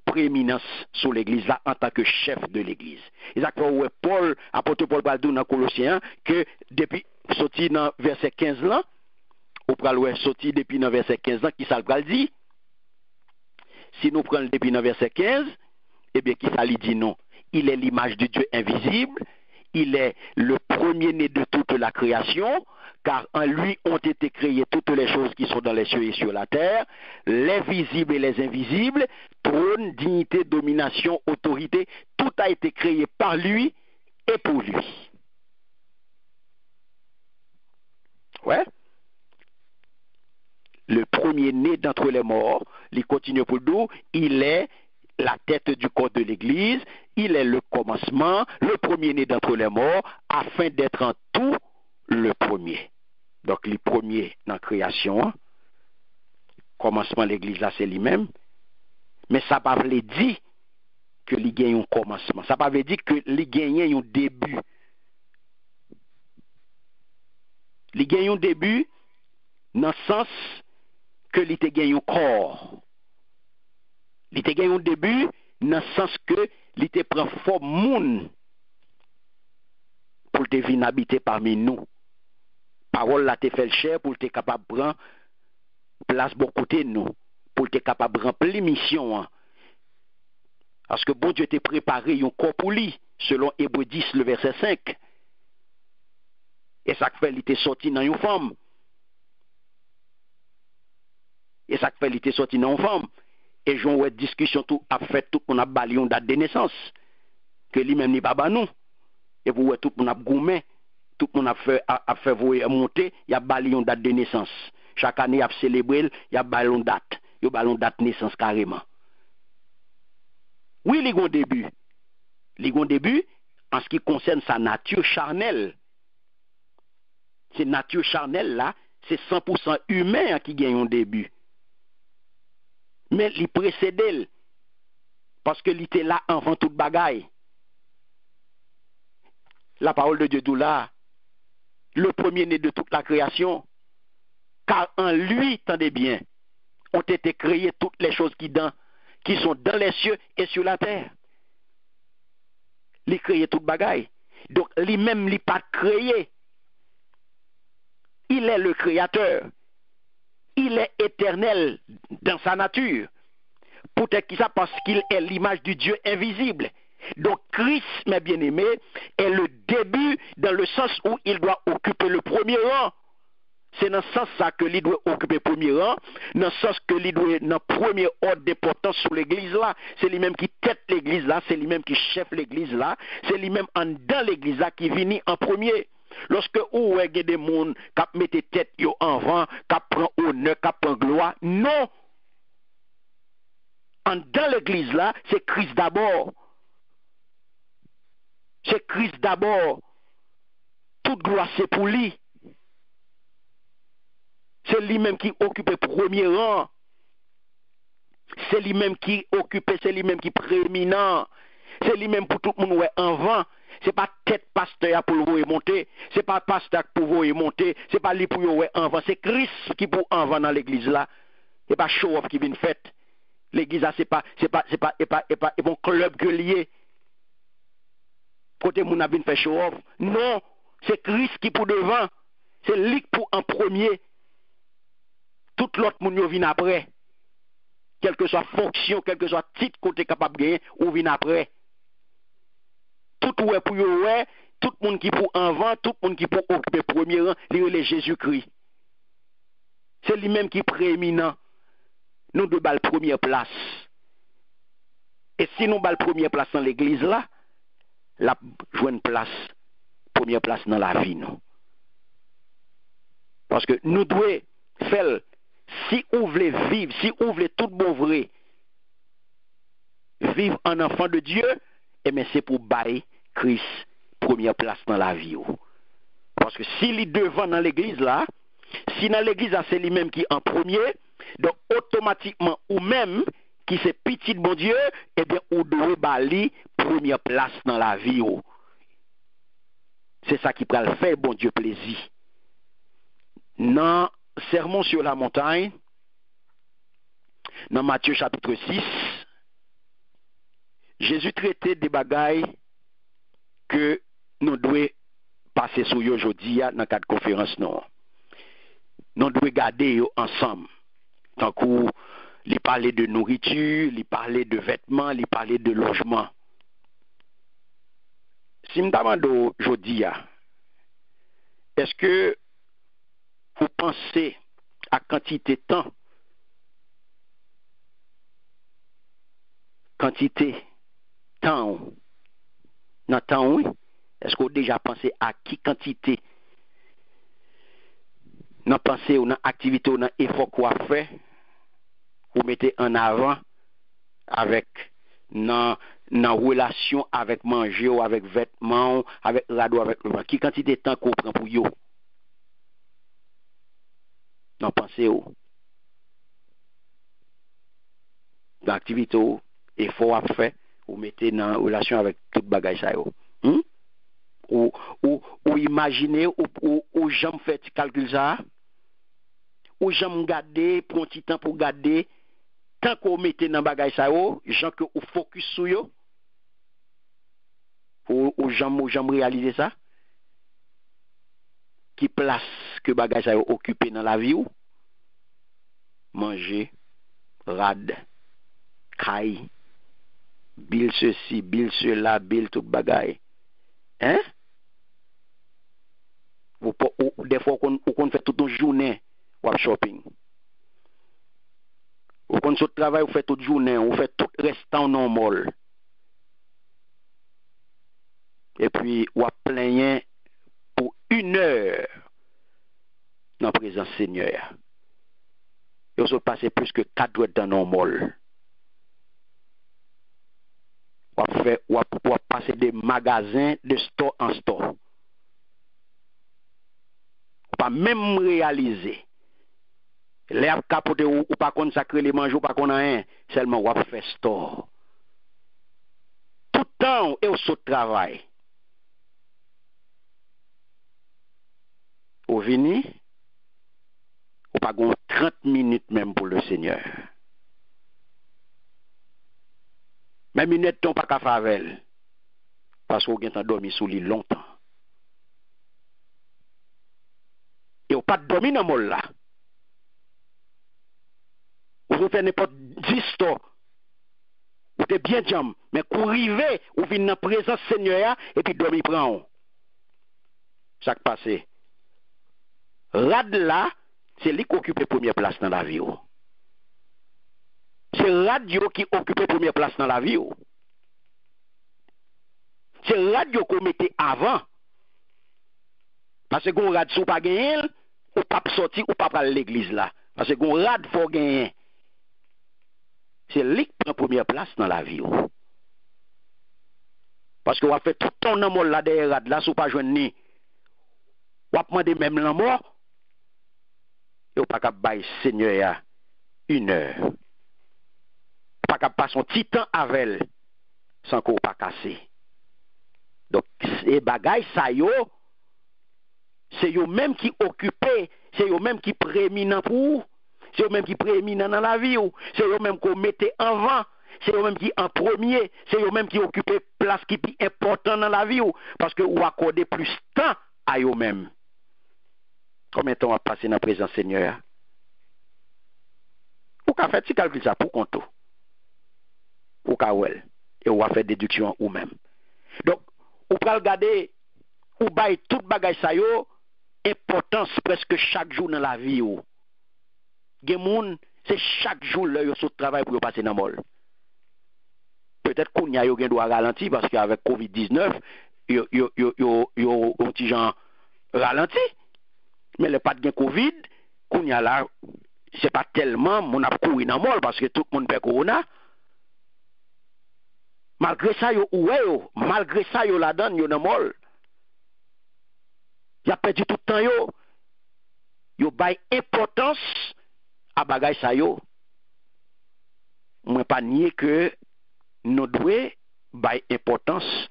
prééminence sur l'église là en tant que chef de l'église. Exactement, Paul, apôtre Paul Baldou dans Colossiens, que depuis sorti dans verset 15 là, ou pral sorti depuis dans verset 15 là, qui ça le dit? Si nous prenons depuis dans verset 15, eh bien, qui ça lui dit non? Il est l'image de Dieu invisible, il est le premier-né de toute la création, car en lui ont été créées toutes les choses qui sont dans les cieux et sur la terre, les visibles et les invisibles, trône, dignité, domination, autorité, tout a été créé par lui et pour lui. Ouais. Le premier-né d'entre les morts, il continue pour nous, il est la tête du corps de l'Église, il est le commencement, le premier-né d'entre les morts, afin d'être en tout le premier. Donc, le premier dans la création, commencement de l'Église là, c'est lui-même, mais ça ne veut pas dire que il gagne un commencement, ça ne veut pas dire que il gagne un début. Il gagne un début dans le sens que il te gagne un corps. Il te gagne un début dans le sens que il te prend forme moun pour te venir habiter parmi nous. Parole là te fait le cher pour te capable de prendre place bon côté de nous, pour te capable de remplir mission. Parce que bon Dieu t'a préparé un corps pour lui, selon Hébreux 10, le verset 5. Et ça fait il était sorti dans une femme. Et ça fait il était sorti dans une femme. Et j'en ai discussion tout a fait tout on a balayé une date de naissance que lui-même n'est pas ba nous. Et pour tout on a goumé, tout on a fait voyer monter, il y a balayé une date de naissance. Chaque année il a célébré, il y a balayé une date, il y a balayé une date de naissance carrément. Oui, il y a un début. Il y a un début en ce qui concerne sa nature charnelle. Cette nature charnelle là, c'est 100% humain qui gagne un début. Mais il précède parce que il était là avant toute bagaille. La parole de Dieu dit là, le premier-né de toute la création, car en lui, tendez bien, ont été créées toutes les choses qui sont dans les cieux et sur la terre. Il créé toute bagaille. Donc lui-même, il n'est pas créé. Il est le créateur. Il est éternel dans sa nature. Peut-être qu'il ça parce qu'il est l'image du Dieu invisible. Donc Christ, mes bien-aimés, est le début dans le sens où il doit occuper le premier rang. C'est dans ce sens ça que il doit occuper le premier rang, dans le sens que il doit dans le premier ordre d'importance sur l'église là. C'est lui-même qui tête l'église là, c'est lui-même qui chef l'église là, c'est lui-même dans l'église là qui vient en premier. Lorsque ou est des monde qui mettent tête yo en vent, qui prend honneur, qui prend gloire, non. Dans l'église là, c'est Christ d'abord. C'est Christ d'abord. Toute gloire c'est pour lui. C'est lui-même qui occupe le premier rang. C'est lui-même qui occupe, c'est lui-même qui prééminent. C'est lui-même pour tout le monde ouais en vent. C'est pas tête pasteur pour vous monter, c'est pas pasteur pour vous monter, c'est pas lui pour vous en vent, c'est Christ qui pour en vent dans l'église là. C'est pas show off qui vient fait. L'église là c'est pas bon club que lié. Côté moun a vinn fait show off. Non, c'est Christ qui pour devant. C'est lui pour en premier. Tout l'autre moun yo vient après. Quelle que soit fonction, quel que soit titre côté capable de gagner, ou vient après. Tout ouais pour ouais, tout le monde qui pour en vent, tout le monde qui pour occuper premier rang, c'est Jésus-Christ. C'est lui-même qui est prééminent. Nous devons la première place. Et si nous avons la première place dans l'église là, la joindre place, première place dans la vie nous. Parce que nous devons faire, si on veut vivre, si on veut tout bon vrai, vivre en enfant de Dieu, et bien c'est pour bailler Christ première place dans la vie. Parce que s'il est devant dans l'église là, si dans l'église là c'est lui-même qui est en premier, donc automatiquement ou même qui c'est petit bon Dieu, eh bien, ou doit bali première place dans la vie. C'est ça qui peut le faire, bon Dieu, plaisir. Dans Sermon sur la montagne, dans Matthieu chapitre 6, Jésus traitait des bagailles que nous devons passer sur eux aujourd'hui dans le cadre de conférence. Nous devons garder ensemble. Tant qu'il parlait de nourriture, il parlait de vêtements, il parlait de logement. Si je me demande aujourd'hui, est-ce que vous pensez à quantité de temps, dans temps, oui? Est-ce que vous avez déjà pensé à qui quantité, dans pensée ou dans activité ou dans effort qu'on a fait, vous mettez en avant avec dans relation avec manger ou avec vêtements, avec radio, avec le qui quantité de temps qu'on prend pour vous? Dans pensée ou dans activité ou effort à faire, vous mettez en relation avec toute bagage ça yo. Ou imaginez ou j'aime faire calcul ça, ou j'aime garder pour un petit temps pour garder tant qu'on mettez dans bagage ça yo, gens que ou focus sur yo, ou j'aime réaliser ça, qui place que bagage ça yo occupé dans la vie ou manger, rad, caille, bill ceci, bill cela, bill tout bagage. Hein? Ou des fois on fait toute une journée ou shopping. Ou quand on travaille, on fait toute journée, on fait tout restant normal. Et puis on plaigner pour 1 heure dans la présence Seigneur. Et on se passe plus que 4 heures dans normal. On va passer des magasins de store en store. Pas même réaliser. Les ap capoter ou pas consacrer les manger ou pas qu'on a rien, seulement on va faire store. Tout temps et au saut travail. Au vini, ou pas 30 minutes même pour le Seigneur. Même minute ton pas qu'à favel. Parce qu'on a dormi sous lui longtemps. Et on pas dormi dans le là. Vous faites n'importe 10 stores. Vous êtes bien jam. Mais pour arriver, vous venez dans la présence Seigneur et puis dormi prend. Ça qui passe. Rad là, c'est lui qui occupe la première place dans la vie. C'est radio qui occupe la première place dans la vie. C'est radio qu'on mettait avant. Parce que on rad sou pas gagner, ou pas sortir ou pas aller l'église là. Parce que on rad faut gagner. C'est lui qui prend première place dans la vie. Parce que on a fait tout ton amour là derrière rad là, sou pas joindre ni. On a demandé même la mort. Et on pas capable bailler Seigneur 1 heure. Pas capable passer son petit temps avec elle sans qu'on pas casser. Donc ces bagailles ça yo, c'est eux même qui occupé, c'est eux même qui prééminent pour, c'est eux même qui prééminent dans la vie, c'est eux même qu'on mettait en avant, c'est eux même qui en premier, c'est eux même qui occupent place qui est importante dans la vie, parce que vous accordez plus de temps à eux même. Combien de temps on a passé dans la présence Seigneur? Ou qu'a fait si calcul ça pour compte. Ou qu'a wel et on va faire déduction ou même. Donc ou peut regarder ou bail tout bagage ça yo importance presque chaque jour dans la vie ou. Gen moun c'est chaque jour là yo sur travail pour passer dans mol. Peut-être qu'on y a yo gen doit ralentir parce qu'avec Covid-19 yo un petit gens ralenti. Mais le pas de Covid, qu'on y a là c'est pas tellement mon a couru dans mol parce que tout le monde fait corona. Malgré ça yo malgré ça yo la donne yo dans mol. Y a perdu tout le temps yo bay importance à bagay ça yo. Moi pas nier que nous devons bailler importance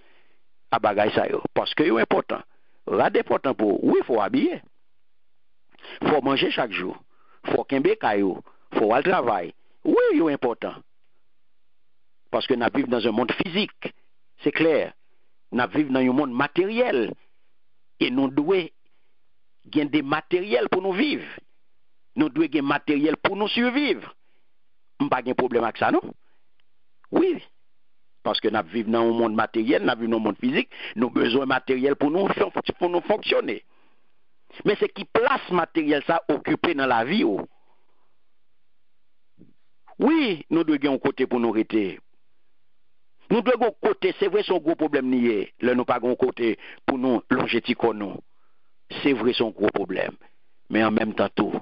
à bagay ça yo parce que c'est important. Là important pour oui, faut habiller. Faut manger chaque jour. Faut kembe kayo, faut aller travail. Oui, c'est important. Parce que nous vivons dans un monde physique. C'est clair. Nous vivons dans un monde matériel et nous devons gagner des matériels pour nous vivre. Nous devons gagner matériel pour nous survivre. Nous pas de problème avec ça, non? Oui. Parce que nous vivons dans un monde matériel, nous vivons dans un monde physique, nous avons besoin de matériel pour nous fonctionner. Mais c'est qui place matériel ça occupé dans la vie. Oh. Oui, nous devons gagner un côté pour nous arrêter. Nous devons gagner un côté, c'est vrai, son gros problème nié. Là, nous pas un côté pour nous longer nous. C'est vrai, son gros problème. Mais en même temps, tout,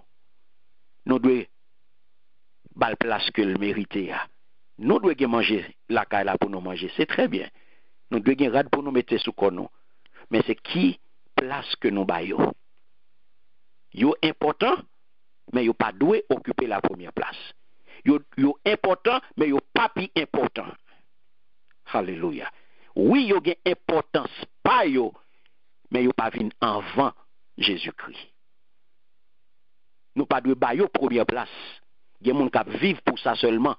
nous devons bal place que le mériter. Nous devons manger la caille là pour nous manger. C'est très bien. Nous devons rad pour nous mettre sous nous. Mais c'est qui place que nous baillons. Yo important, mais yo pas doué occuper la première place. Yo important, mais yo pas plus important. Alléluia. Oui, yo gen importance pas yo, mais yo pas vinn avant Jésus-Christ. Nous pas doué ba yo première place. Gen moun k'ap vivre pour ça seulement.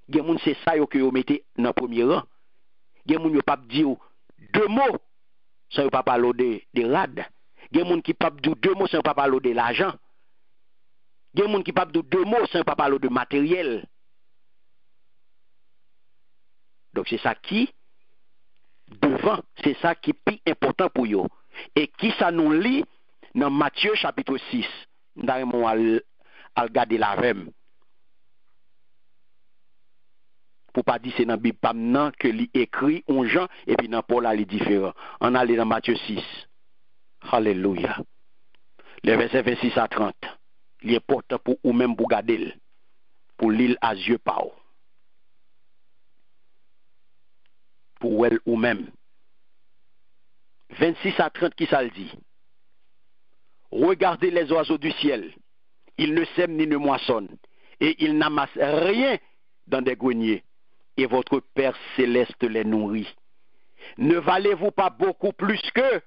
Gen moun c'est ça yo que yo mettez dans premier rang. Gen moun yo pas di yo deux mots sans yo pas parler de rad. Gen moun qui pas dire deux mots sans pas parler de l'argent. Gen moun qui pas dire deux mots sans pas parler de matériel. Donc c'est ça qui devant, c'est ça qui est plus important pour yo. Et qui ça nous lit dans Matthieu chapitre 6. Nous allons regarder la même. Pour pas dire c'est dans la Bible pas maintenant que lui écrit on Jean et puis dans Paul il est différent. On allait dans Matthieu 6. Alléluia. Les versets 26 à 30. Il est important pour ou même pour garder pour l'île à yeux pao. Pour elle ou même. 26 à 30 qui ça le dit. Regardez les oiseaux du ciel. Ils ne sèment ni ne moissonnent. Et ils n'amassent rien dans des greniers. Et votre Père céleste les nourrit. Ne valez-vous pas beaucoup plus qu'eux?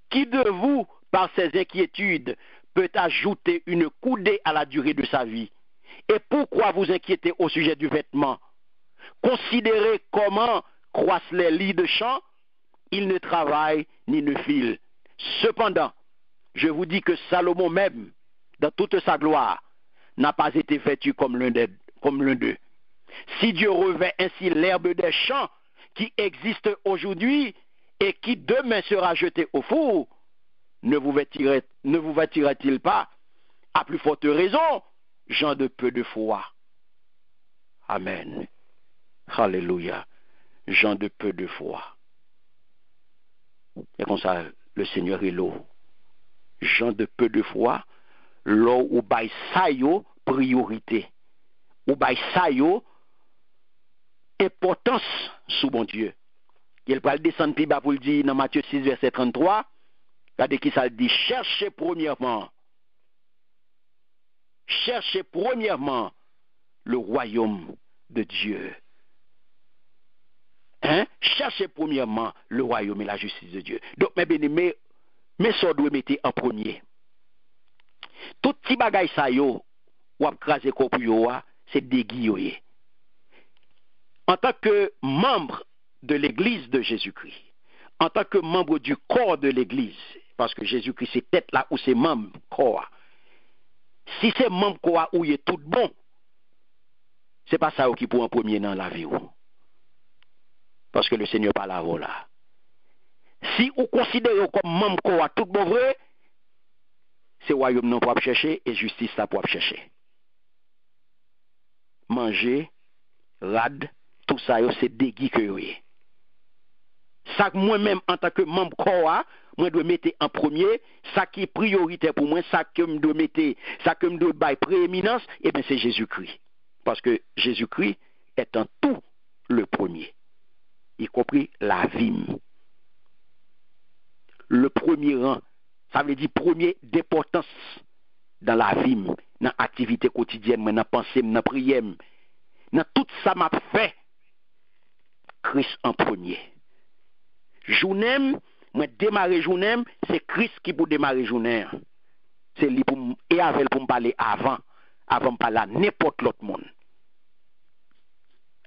Qui de vous, par ses inquiétudes, peut ajouter une coudée à la durée de sa vie? Et pourquoi vous inquiétez au sujet du vêtement? Considérez comment croissent les lits de champ. Ils ne travaillent ni ne filent. Cependant, je vous dis que Salomon même, dans toute sa gloire, n'a pas été vêtu comme l'un d'eux. Si Dieu revêt ainsi l'herbe des champs qui existe aujourd'hui et qui demain sera jeté au four, ne vous vêtira-t-il pas à plus forte raison, gens de peu de foi? Amen. Alléluia. Gens de peu de foi. Et comme ça, le Seigneur est l'eau. Gens de peu de foi, l'eau ou bail sa yo priorité. Ou bail sa yo importance sous bon Dieu. Il va le descendre plus bas pour le dire dans Matthieu 6, verset 33. Regardez qui ça dit. Cherchez premièrement le royaume de Dieu. Hein? Cherchez premièrement le royaume et la justice de Dieu. Donc, mes bien-aimés, mais ça doit mettre en premier. Tout petit bagay sa yo, ou ap krasé ko pou yo, c'est déguillé. En tant que membre de l'église de Jésus-Christ, en tant que membre du corps de l'église, parce que Jésus-Christ c'est tête là où c'est membre corps. Si c'est membre corps où il est tout bon, c'est pas ça qui pour en premier dans la vie. Parce que le Seigneur pas là là. Si vous considérez comme membre corps tout bon vrai, c'est royaume non pour chercher et justice là pour chercher. Manger, rad, tout ça c'est déguis que oui. Ça moi-même en tant que membre corps, moi dois mettre en premier, ça qui est prioritaire pour moi, ça que me dois mettre, ça que me dois bailler prééminence, et bien c'est Jésus-Christ. Parce que Jésus-Christ est en tout le premier, y compris la vie. Le premier rang, ça veut dire premier d'importance dans la vie, dans l'activité quotidienne, dans la pensée, dans la prière, Dans tout ça m'a fait Christ en premier. Journée, moi démarrer journée, c'est Christ qui pour démarrer journée. C'est lui pour et avec pour me parler avant me parler à n'importe l'autre monde.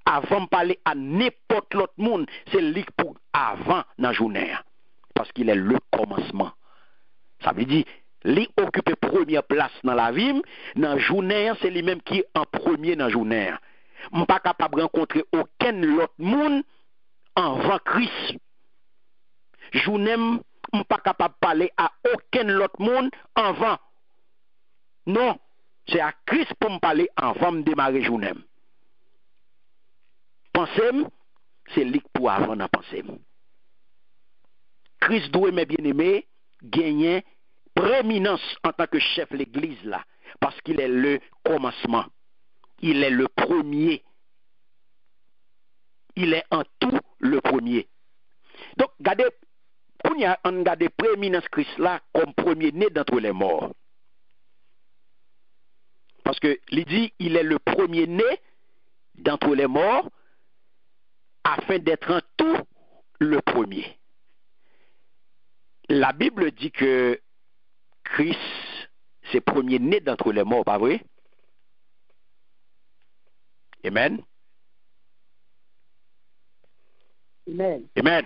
Avant de parler à n'importe l'autre monde, c'est lui pour avant dans la journée. Parce qu'il est le commencement. Ça veut dire, lui occupe première place dans la vie, dans la journée, c'est lui-même qui est en premier dans la journée. Je ne suis pas capable de rencontrer aucun autre monde avant Christ. Journée, je ne suis pas capable de parler à aucun autre monde avant. Non, c'est à Christ pour me parler avant de démarrer journée. Pensez, c'est lui pour avant dans pensée. Christ doit, mes bien-aimés, gagner prééminence en tant que chef de l'église là, parce qu'il est le commencement. Il est le premier. Il est en tout le premier. Donc, regardez, on regarde prééminence Christ là comme premier né d'entre les morts. Parce que, il dit, il est le premier né d'entre les morts, afin d'être en tout le premier. La Bible dit que Christ, c'est premier né d'entre les morts, pas vrai? Amen. Amen. Amen.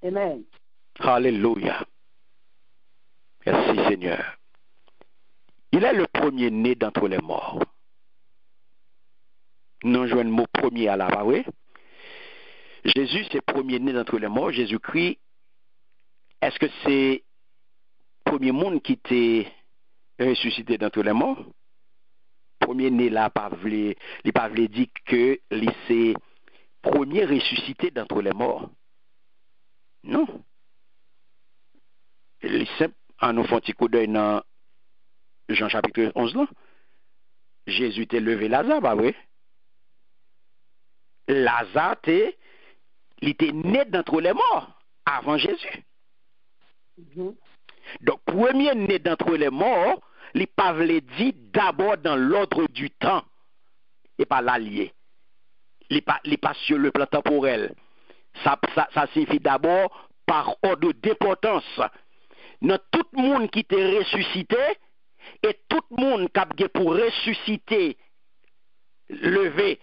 Amen. Alléluia. Merci Seigneur. Il est le premier né d'entre les morts. Nous jouons le mot premier à la, pas vrai? Jésus, c'est premier né d'entre les morts. Jésus-Christ, est-ce que c'est le premier monde qui était ressuscité d'entre les morts? Premier né là, il n'a pas dit que c'est premier ressuscité d'entre les morts. Non. Il est simple. En nous faisant un petit coup d'œil dans Jean chapitre 11 là. Jésus était levé Lazare, pas vrai? Lazare il était né d'entre les morts avant Jésus. Donc, premier né d'entre les morts, il pas dit d'abord dans l'ordre du temps et pas l'allié. Il pas sur le plan temporel. Ça signifie d'abord par ordre d'importance. Dans tout le monde qui était ressuscité et tout le monde qui a pour ressusciter, levé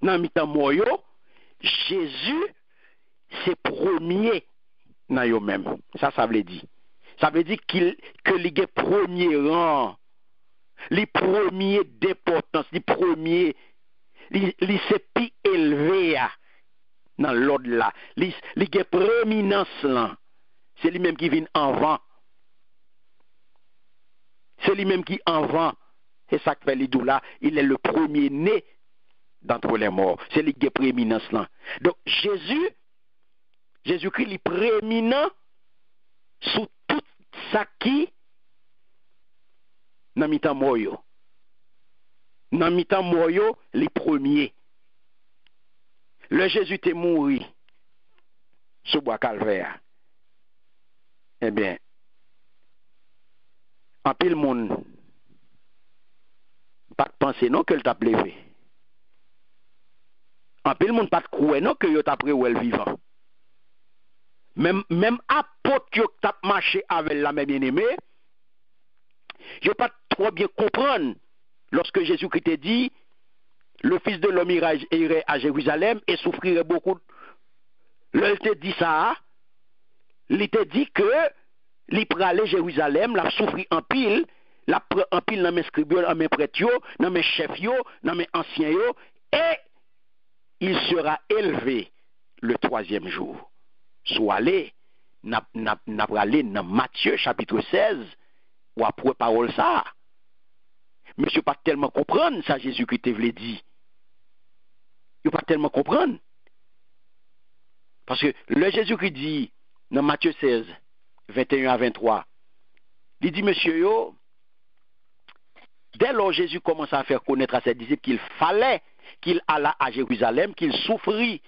dans le temps moyo, Jésus, c'est premier dans eux-mêmes. Ça veut dire. Ça veut dire que il est premier rang, les premiers d'importance, les premiers, les c'est plus élevé dans l'ordre là. Les prééminence là. C'est lui-même qui vient avant. C'est lui-même qui avant. C'est ça que fait l'idou là. Il est le premier né d'entre les morts. C'est lui qui est prééminence là. Donc Jésus-Christ est prééminent sous tout ça qui dans mi-temps moyo. Dans mi-temps moyo, les premiers. Le Jésus est mort sous bois calvaire. Eh bien, en pile monde pas de penser non que le t'a levé. En pile monde pas de croire non que yo t'a pris ou elle vivant. Même apôtre qui t'a marché avec la même bien-aimée, je pas trop bien comprendre lorsque Jésus-Christ a dit le Fils de l'homme irait à Jérusalem et souffrirait beaucoup. Il te dit ça, il te dit que il pour aller à Jérusalem, il a souffert en pile, en pile dans mes scribes, dans mes prêtres, dans mes chefs, dans mes anciens, et il sera élevé le 3e jour. Soit allé, n'a allé dans Matthieu chapitre 16, ou après parole ça. Monsieur pas tellement comprendre ça Jésus-Christ te voulait dire. Il pas tellement comprendre. Parce que le Jésus-Christ dit dans Matthieu 16, 21 à 23, il dit, monsieur yo, dès lors Jésus commence à faire connaître à ses disciples qu'il fallait qu'il allât à Jérusalem, qu'il souffrit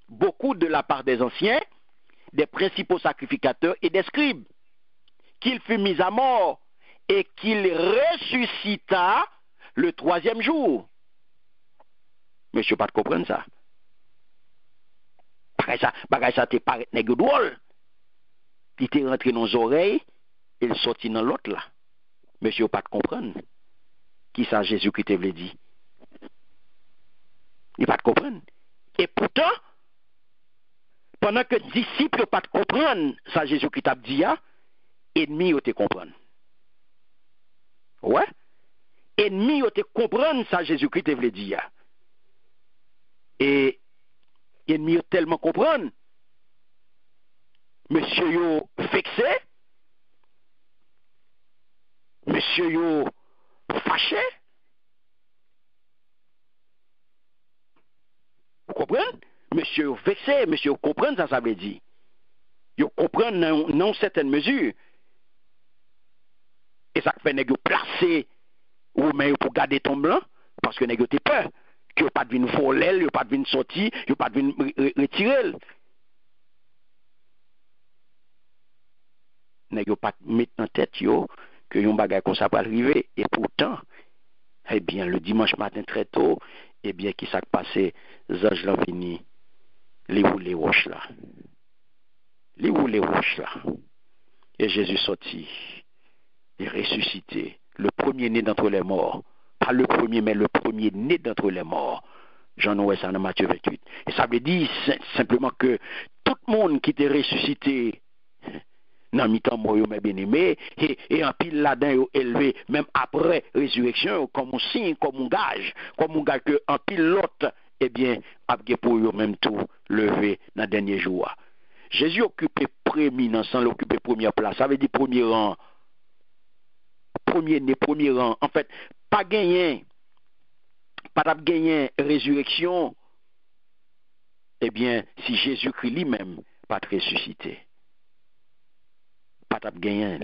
beaucoup de la part des anciens, des principaux sacrificateurs et des scribes, qu'il fut mis à mort et qu'il ressuscita le 3e jour. Monsieur pas de comprendre ça. Bagay ça te paraît nèg drôle. Il était rentré dans nos oreilles, il sorti dans l'autre là. Monsieur pas de comprendre. Qui ça Jésus-Christ te veut dire? Il pas de comprendre. Et pourtant, pendant que disciples pas de comprendre ça Jésus-Christ t'a dit, ennemi te comprendre. Ouais? Ennemi te comprendre ça Jésus-Christ te veut dire. Et ennemi tellement comprendre. Monsieur yo vexé. Monsieur yo fâché. Vous comprenez? Monsieur yo vexé, monsieur yo comprendre ça veut dire. Yo comprendre dans certaines mesures. Et ça fait nèg yo placer ou mais pour garder ton blanc parce que nèg yo te peur que yo pas de venir voler, yo pas de venir sortir, yo pas de venir retirer. Nèg yo pas mettre dans tête yo que yon bagay comme ça va arriver et pourtant eh bien le dimanche matin très tôt eh bien qui s'est passé ange là vini li roule roche là. Li roule roche là. Et Jésus sorti et ressuscité, le premier-né d'entre les morts. Pas le premier, mais le premier-né d'entre les morts. Jean Noël, ça dans Matthieu 28. Et ça veut dire simplement que tout le monde qui était ressuscité dans mi-temps mort, mes bien-aimés, et en pile là-dedans, élevé, même après résurrection, comme un signe, comme un gage que en pile l'autre, eh bien, après pour eux même tout levé dans le dernier jour. Jésus occupait prééminence, il occupait première place. Ça veut dire premier rang. Premier rang. En fait, pas gagné résurrection, eh bien, si Jésus-Christ lui-même pas ressuscité. Pas gagné.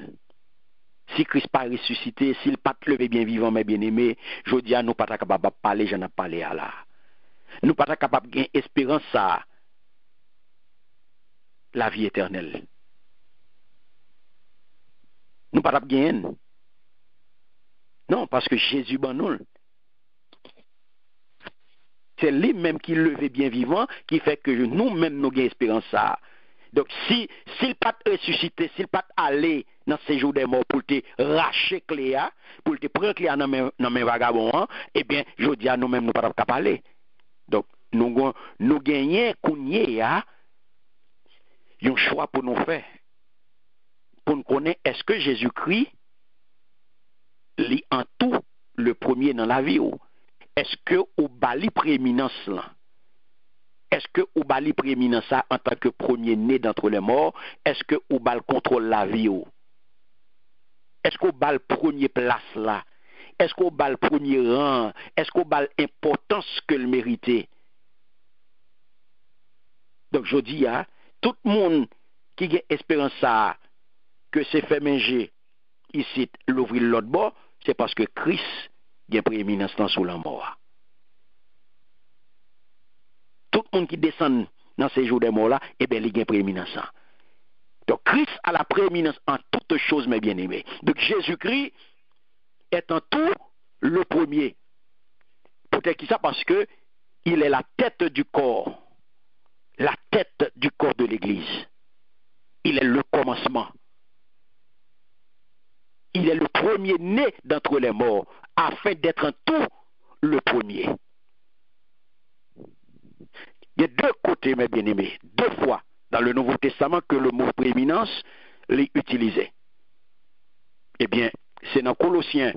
Si Christ pas ressuscité, s'il pas levé bien vivant, mes bien-aimés, je dis à nous pas capable de parler, j'en ai parlé à là. Nous pas capable de gagner espérance ça, la vie éternelle. Nous pas gagner. Non, parce que Jésus ban nous. C'est lui-même qui levé bien vivant, qui fait que nous-mêmes nous gagnons espérance ça. Donc, s'il pas ressuscité, s'il pas allé dans ces jours des morts pour te racher Cléa, pour te prendre Cléa dans mes vagabonds, eh bien, je dis à nous-mêmes, nous pas capable parler. Donc, nous gagnons kounye un choix pour nous faire. Pour nous connaître, est-ce que Jésus-Christ lit en tout le premier dans la vie ou est-ce que ou bali prééminence là? Est-ce que ou bali prééminence ça en tant que premier-né d'entre les morts? Est-ce que ou bal contrôle la vie ou? Est-ce qu'on bal premier place là? Est-ce qu'on bal premier rang? Est-ce qu'on bal importance que le mérité? Donc je dis tout le monde qui a espérance ça que c'est fait manger ici l'ouvrir l'autre bord, c'est parce que Christ a prééminence dans sous la mort. Tout le monde qui descend dans ces jours de mort là, eh bien, il a prééminence. Donc Christ a la prééminence en toutes choses, mes bien-aimés. Donc Jésus-Christ est en tout le premier. Peut-être qui ça parce que il est la tête du corps. La tête du corps de l'Église. Il est le commencement. Il est le premier-né d'entre les morts, afin d'être en tout le premier. Il y a deux côtés, mes bien-aimés, deux fois dans le Nouveau Testament que le mot prééminence est utilisé. Eh bien, c'est dans Colossiens,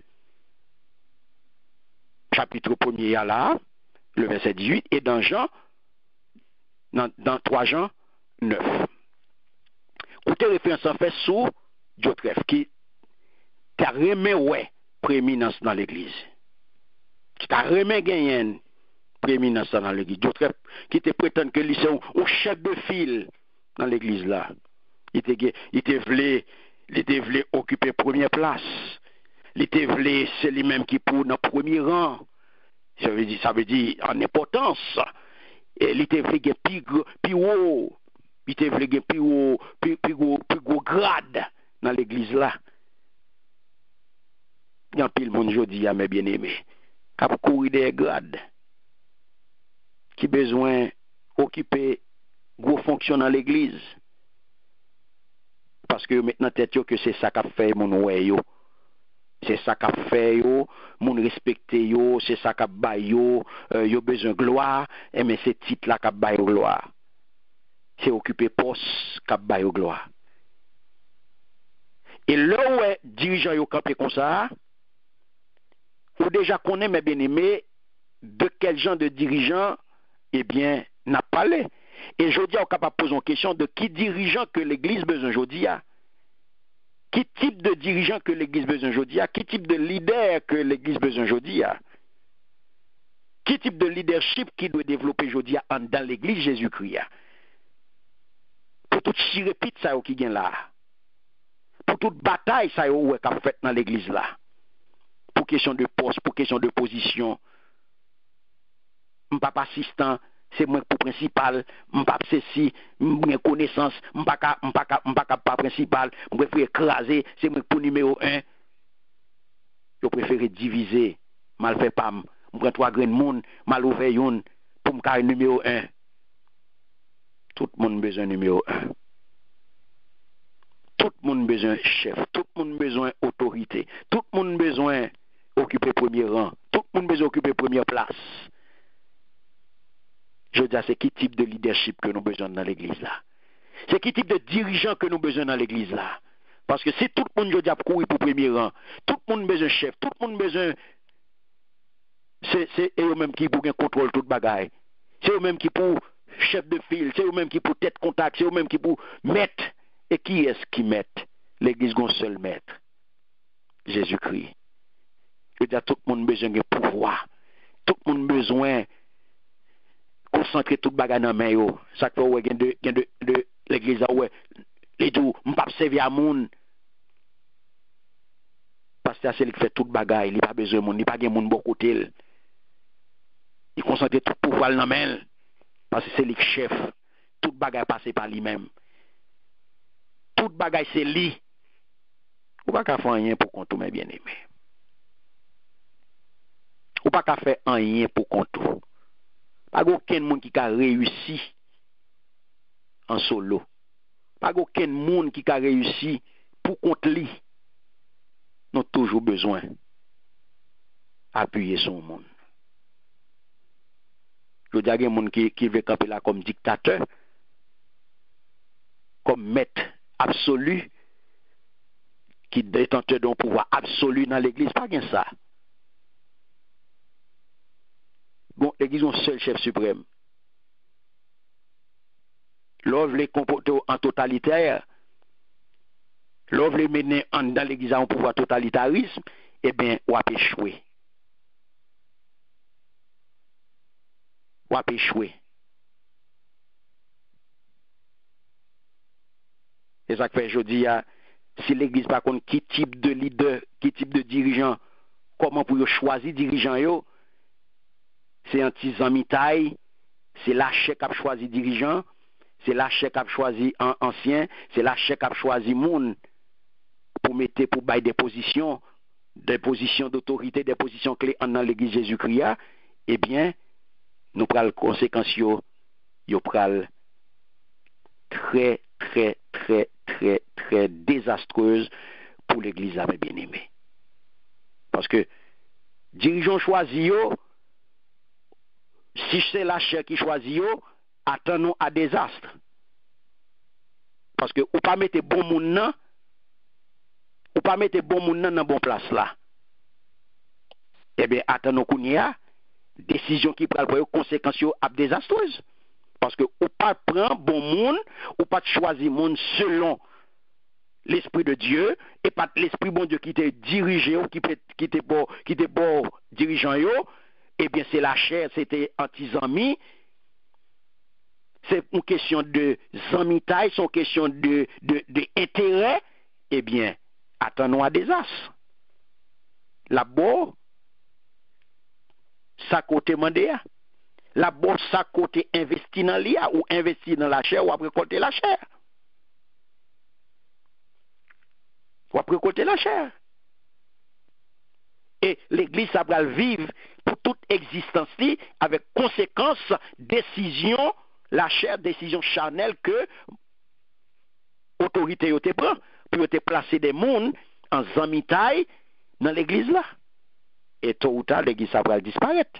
chapitre 1er là, le verset 18, et dans Jean, dans 3 Jean 9. Où tes références en fait sous Diotrephe, qui t'a remis prééminence dans l'église. Qui t'a remis gagné prééminence dans l'église. Diotrephe, qui te prétend que c'est un chef de file dans l'église là. Il te voulait occuper première place. Il te voulait, c'est lui-même qui pour dans premier rang. Ça veut dire en importance. Et il te voulait plus haut. Il te voulait plus gros grade dans l'église là. Il y a pile monde jodi à mes bien-aimés. Cap courir des grades. qui besoin occuper gros fonction dans l'église. Parce que maintenant tête yo que c'est ça qu'a fait mon ouais yo. C'est ça qu'a fait yo, mon respecter yo, c'est ça qu'a bail yo, yo besoin gloire, et mais c'est titre là qu'a bail gloire. C'est occuper poste qu'a bail gloire. Et là où est dirigeant yo campé comme ça, ou déjà connaît mes bien-aimés de quel genre de dirigeant eh bien n'a parlé. Et je dis on capable poser une question de qui dirigeant que l'église besoin aujourd'hui a. Qui type de dirigeant que l'église besoin aujourd'hui a? Qui type de leader que l'église besoin aujourd'hui a? Qui type de leadership qui doit développer aujourd'hui dans l'église Jésus-Christ? Pour toute chirépite ça qui vient là. Pour toute bataille ça qu'a fait dans l'église là. Pour question de poste, pour question de position. M'pas assistant, c'est moi pour principal, m'pas ceci, m'en connaissance, m'pas pas principal, m'préfère écraser, c'est moi pour numéro 1. Je préfère diviser, mal fait pas, m'prend 3 grains de monde, mal ouvert une pour m'carrer numéro 1. Tout le monde besoin numéro 1. Tout le monde besoin chef, tout le monde besoin autorité, tout le monde besoin occuper premier rang, tout le monde besoin occuper première place. Je veux dire, c'est quel type de leadership que nous avons besoin dans l'église là? C'est quel type de dirigeant que nous avons besoin dans l'église là? Parce que si tout le monde a couru pour premier rang, tout le monde besoin chef, tout le monde besoin. C'est eux-mêmes qui pour contrôle toute bagaille. C'est eux-mêmes qui pour chef de file, c'est eux-mêmes qui pour tête contact, c'est eux-mêmes qui pour maître. Et qui est-ce qui maître? L'église a un seul maître. Jésus-Christ. Je veux dire, tout le monde a besoin de pouvoir. Tout le monde a besoin concentrer toute bagarre dans main yo. Ça fait ouais de l'église ouais les tout m'pas servir à monde. Pasteur c'est lui qui fait toute bagarre, il pas besoin monde, il pas gen monde bon côté. Il concentre tout pouvoir dans main parce que c'est lui chef. Toute bagarre passer par lui-même. Toute bagarre c'est lui. Ou pas faire rien pour compte mes bien-aimés. Ou pas faire rien pour compte. Pas aucun monde qui a réussi en solo. Pas aucun monde qui a réussi pour compte lui. Nous avons toujours besoin d'appuyer son monde. Je dis à des gens qui veulent camper là comme dictateur, comme maître absolu, qui détenteur d'un pouvoir absolu dans l'église, pas bien ça. Bon, l'église a un seul chef suprême. L'œuvre les comporter en totalitaire, l'œuvre les mener dans l'église à un pouvoir totalitarisme, eh bien, on a échoué. On a échoué. C'est ça que fait aujourd'hui, si l'église par contre, qui type de leader, qui type de dirigeant, comment pour choisir dirigeant yo, c'est un petit zamitaille, c'est l'achet qui a choisi dirigeant, c'est l'achet qui a choisi ancien, c'est l'achet qui a choisi monde pour mettre pour bailler des positions d'autorité, des positions clés dans l'église Jésus-Christ. Eh bien, nous prenons conséquences yo pral très très très très très désastreuse pour l'église à mes bien-aimés. Parce que dirigeant choisi yo, si c'est la chair qui choisit yo, attendons à désastre. Parce que ou pas mettre bon moun nan, ou pas mettre bon moun nan dans bon place là. Eh bien attendons qu'on y a décision qui pral pour conséquences yo ab désastreuse. Parce que ou pas prend bon moun, ou pas choisir moun selon l'esprit de Dieu et pas l'esprit bon Dieu qui te dirigé ou qui te bon dirigeant yo. Eh bien, c'est la chair, c'était anti-zami. C'est une question de zamitaille, c'est une question de intérêt. Eh bien, attendons à désastre. La bo, ça côté mandé. La bo, ça côté investi dans l'IA ou investi dans la chair ou après côté la chair. Ou après côté la chair. Et l'église, ça va vivre pour toute existence avec conséquence, décision, la chair, décision charnelle que autorité te prend pour te placer des mondes en zamitaille dans l'église là. Et tôt ou tard, l'église ça va disparaître.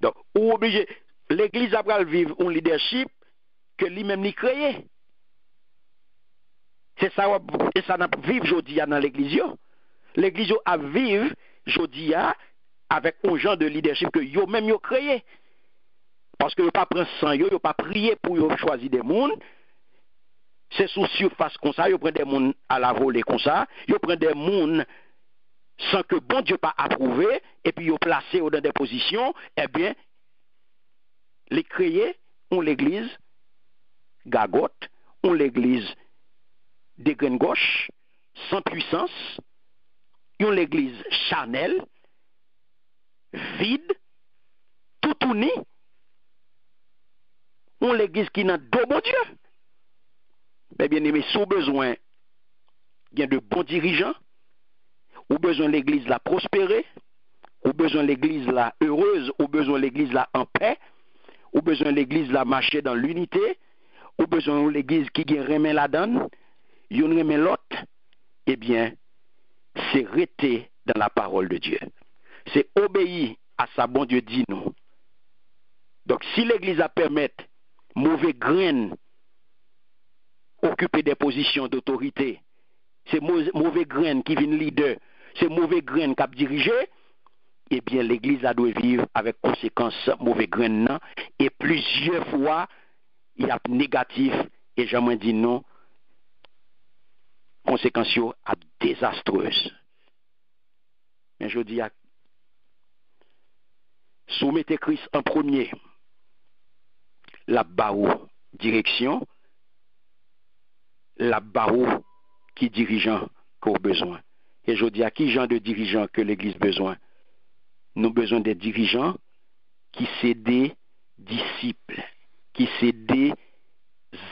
Donc, ou obligé, l'église va vivre un leadership que lui-même n'y créé. C'est ça, et ça n'a vivre aujourd'hui dans l'église. L'église a vivre aujourd'hui avec un genre de leadership que yo même yo créé. Parce que yo pas prend sang, yo pas prié pour yo choisir des mondes. C'est sous surface comme ça, yo prend des mondes à la volée comme ça, yo prend des mondes sans que bon Dieu pas approuvé et puis yo placé dans des positions, eh bien les créés ont l'église gagote, ont l'église des graines gauche, sans puissance, ont l'église charnelle, vide, tout tourné, ont l'église qui n'a deux bon Dieu. Mais bien aimé, sous besoin, il y a de bons dirigeants, ou besoin de l'église la prospérer, ou besoin de l'église la heureuse, ou besoin de l'église la en paix, ou besoin de l'église la marcher dans l'unité, ou besoin de l'église qui remet la donne, yon remet l'autre, eh bien, c'est rester dans la parole de Dieu. C'est obéir à sa bon Dieu dit nous. Donc, si l'église a permis mauvais graines occuper des positions d'autorité, c'est mauvais graines qui viennent leader, c'est mauvais graines qui a dirigé, eh bien, l'église a doit vivre avec conséquence mauvais graines, et plusieurs fois, il y a négatif, et j'aimerais dire non, conséquences à désastreuses. Mais je dis, soumettez Christ en premier, la barreau direction, la barreau qui dirigeant qu'au besoin. Et je dis à qui genre de dirigeants que l'Église besoin? Nous avons besoin des dirigeants qui sont des disciples, qui sont des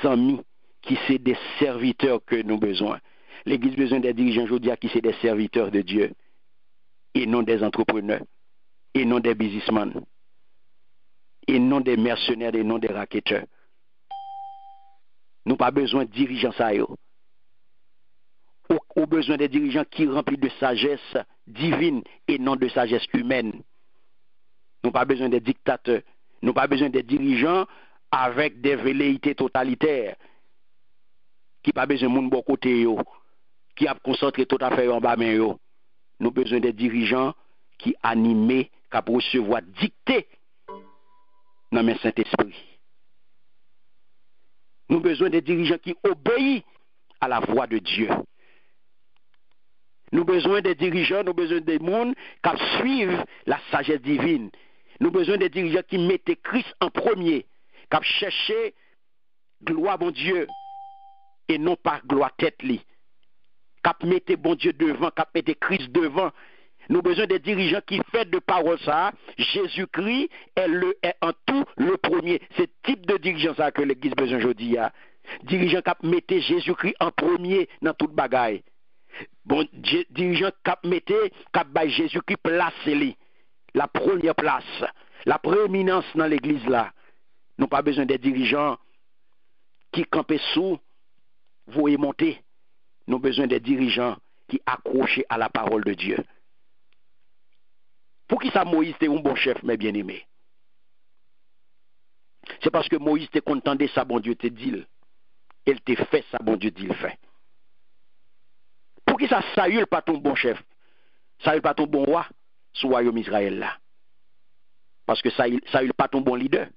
amis, qui sont des serviteurs que nous avons besoin. L'Église a besoin des dirigeants, je dis à qui sont des serviteurs de Dieu, et non des entrepreneurs, et non des businessmen, et non des mercenaires, et non des racketteurs. Nous n'avons pas besoin de dirigeants ça. Nous avons besoin des dirigeants qui remplis de sagesse divine et non de sagesse humaine. Nous n'avons pas besoin des dictateurs. Nous n'avons pas besoin des dirigeants avec des velléités totalitaires qui n'ont pas besoin de monde bon côté, qui a concentré tout à fait en bas main. Nous avons besoin des dirigeants qui animés, qui peuvent recevoir dicter dans le Saint-Esprit. Nous avons besoin des dirigeants qui obéissent à la voix de Dieu. Nous avons besoin des dirigeants, nous avons besoin des mondes qui suivent la sagesse divine. Nous avons besoin des dirigeants qui mettent Christ en premier, qui cherchent gloire bon Dieu et non pas gloire tête li. Qui mettent bon Dieu devant, qui mettent Christ devant. Nous avons besoin des dirigeants qui font de parole ça. Jésus-Christ est en tout le premier. C'est le type de dirigeant ça que l'Église a besoin aujourd'hui. Dirigeant qui mettent Jésus-Christ en premier dans toute bagaille. Bon, dirigeant qui mettent Jésus-Christ place la première place, la prééminence dans l'Église là. Nous n'avons pas besoin des dirigeants qui campent sous, voyez monter. Nous avons besoin des dirigeants qui accrochent à la parole de Dieu. Pour qui ça Moïse était un bon chef, mes bien-aimés? C'est parce que Moïse était content de ça, bon Dieu te dit. Il te fait ça, bon Dieu dit le fait. Pour qui ça Saül pas ton bon chef? Saül pas ton bon roi sous royaume Israël là? Parce que Saül pas ton bon leader.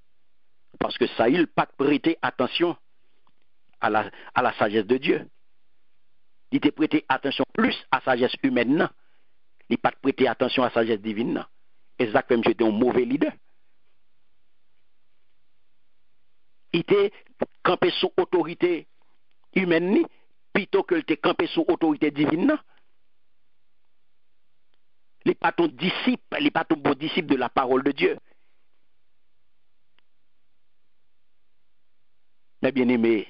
Parce que Saül pas prêté attention à la sagesse de Dieu. Il t'a prêté attention plus à la sagesse humaine. Non? Il n'a pas prêté attention à la sagesse divine. Non? Exactement, j'étais un mauvais leader. Il était campé sous autorité humaine, plutôt que il était campé sous autorité divine. Non? Il n'est pas ton disciple, il n'est pas ton bon disciple de la parole de Dieu. Mais bien aimé,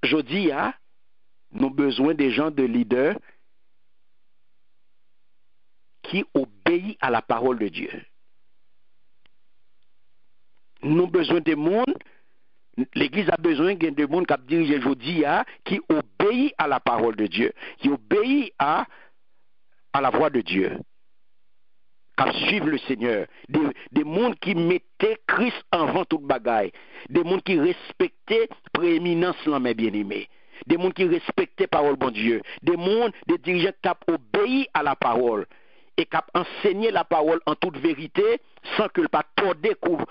je dis, nous avons besoin des gens de leaders qui obéit à la parole de Dieu. Nous avons besoin de monde, l'Église a besoin de monde qui dirige aujourd'hui, qui obéit à la parole de Dieu, qui obéit à la voix de Dieu, qui suivent le Seigneur, des mondes qui mettaient Christ avant toute bagaille, des mondes qui respectaient prééminence là, mes bien-aimés, des mondes qui respectaient parole bon Dieu, des mondes, des dirigeants qui obéissent à la parole et qui enseigné la parole en toute vérité sans que le pas découvre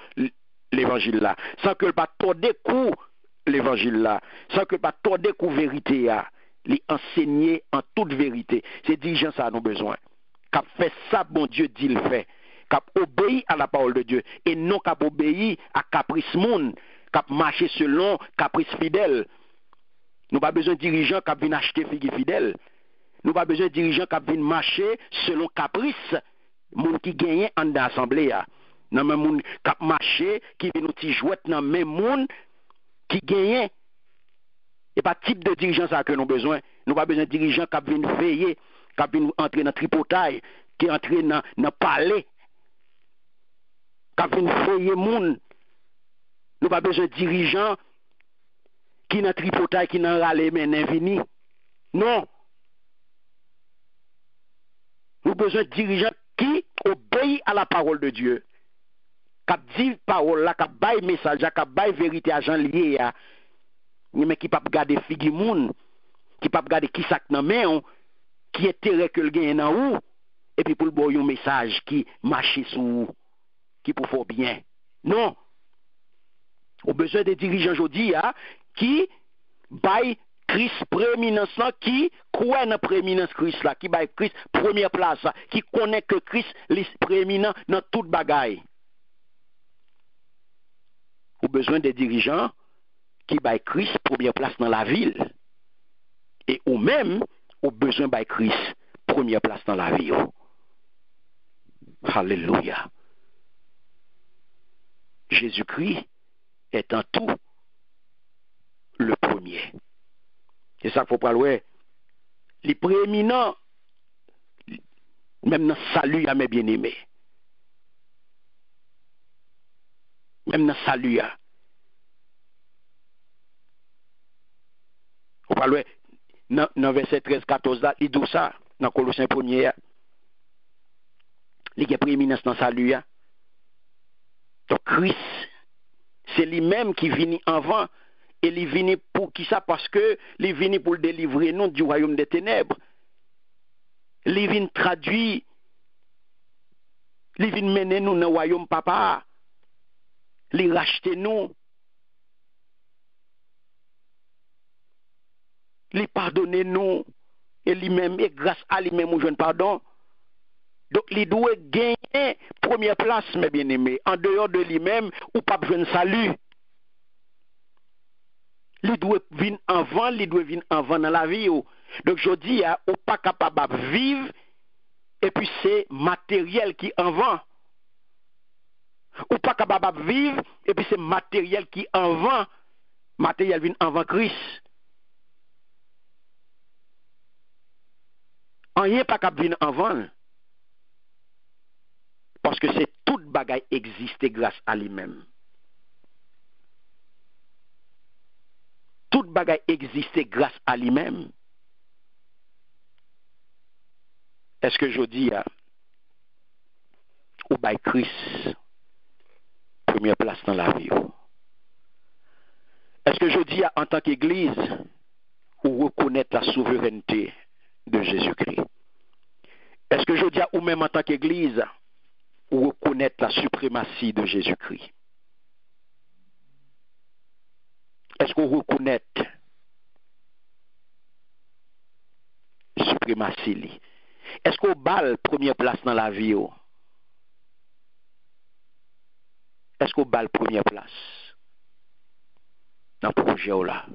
l'évangile là, sans que le pas découvre l'évangile là, sans que le pas découvre vérité là, les enseigner en toute vérité. Ces dirigeants ça nous besoin. Qui fait ça, bon Dieu dit le fait. Qui obéit à la parole de Dieu et non qui obéit à caprice monde, qui marche selon caprice fidèle. Nous pas besoin de dirigeants qui viennent acheter figues fidèles. Nous pas besoin de dirigeants qui viennent marcher selon caprice, monde qui gagne en assemblée. Non même monde qui marcher, qui vient nous jouer dans même monde qui gagne. Et pas type de dirigeants ça que nous besoin. Nous pas besoin de dirigeants qui viennent veiller, qui viennent entrer dans tripotail, qui entrer dans palais, qui viennent veiller monde. Nous pas besoin de dirigeants qui dans tripotail, qui dans râler mais n'infini. Non. Nous avons besoin de dirigeants qui obéissent à la parole de Dieu. Qui disent parole là, qui baillent message, qui baillent vérité à Jean lié, mais qui ne peuvent pas garder figi moun, qui ne peuvent pas garder qui sac dans main, qui intérêt que le gagne dans ou, et puis pour le boire un message qui marche sur ou, qui pour faire bien. Non. On a besoin de dirigeants aujourd'hui qui baillent Christ prééminence qui croit dans prééminence Christ là, qui baille Christ première place là, qui connaît que Christ est prééminent dans toute bagaille. On a besoin de dirigeants qui baille Christ première place dans la ville. Et ou même au besoin de Christ première place dans la vie. Alléluia. Jésus-Christ est en tout le premier. C'est ça qu'il faut parler. Les prééminents, même dans le salut à mes bien-aimés. Même dans le salut. On parle dans verset 13-14 là, il dit ça, dans Colossiens 1er. Il y a prééminence dans le salut. Donc Christ, c'est lui-même qui vient avant. Et il vient pour qui ça? Parce que il vient pour délivrer nous du royaume des ténèbres. Il vient traduire, il vient mener nous dans le royaume papa. Il racheter nous. Il pardonner nous. Et lui-même, et grâce à lui-même, nous jeune pardon. Donc, il doit gagner première place, mes bien-aimés. En dehors de lui-même, ou pas besoin de salut. Il doit venir avant dans la vie. Donc, je dis, on n'est pas capable de vivre, et puis c'est matériel qui en vend. Ou pas capable de vivre, et puis c'est matériel qui en vend. Matériel vient avant Christ. On n'est pas capable de venir en vendre. Parce que c'est toute bagaille existée grâce à lui-même. Toute bagaille existait grâce à lui-même. Est-ce que je dis ou by Christ première place dans la vie? Est-ce que je dis en tant qu'Église ou reconnaître la souveraineté de Jésus-Christ? Est-ce que je dis ou même en tant qu'Église ou reconnaître la suprématie de Jésus-Christ? Est-ce qu'on reconnaît la suprématie? Est-ce qu'on balle première place dans la vie? Est-ce qu'on balle première place dans le projet là?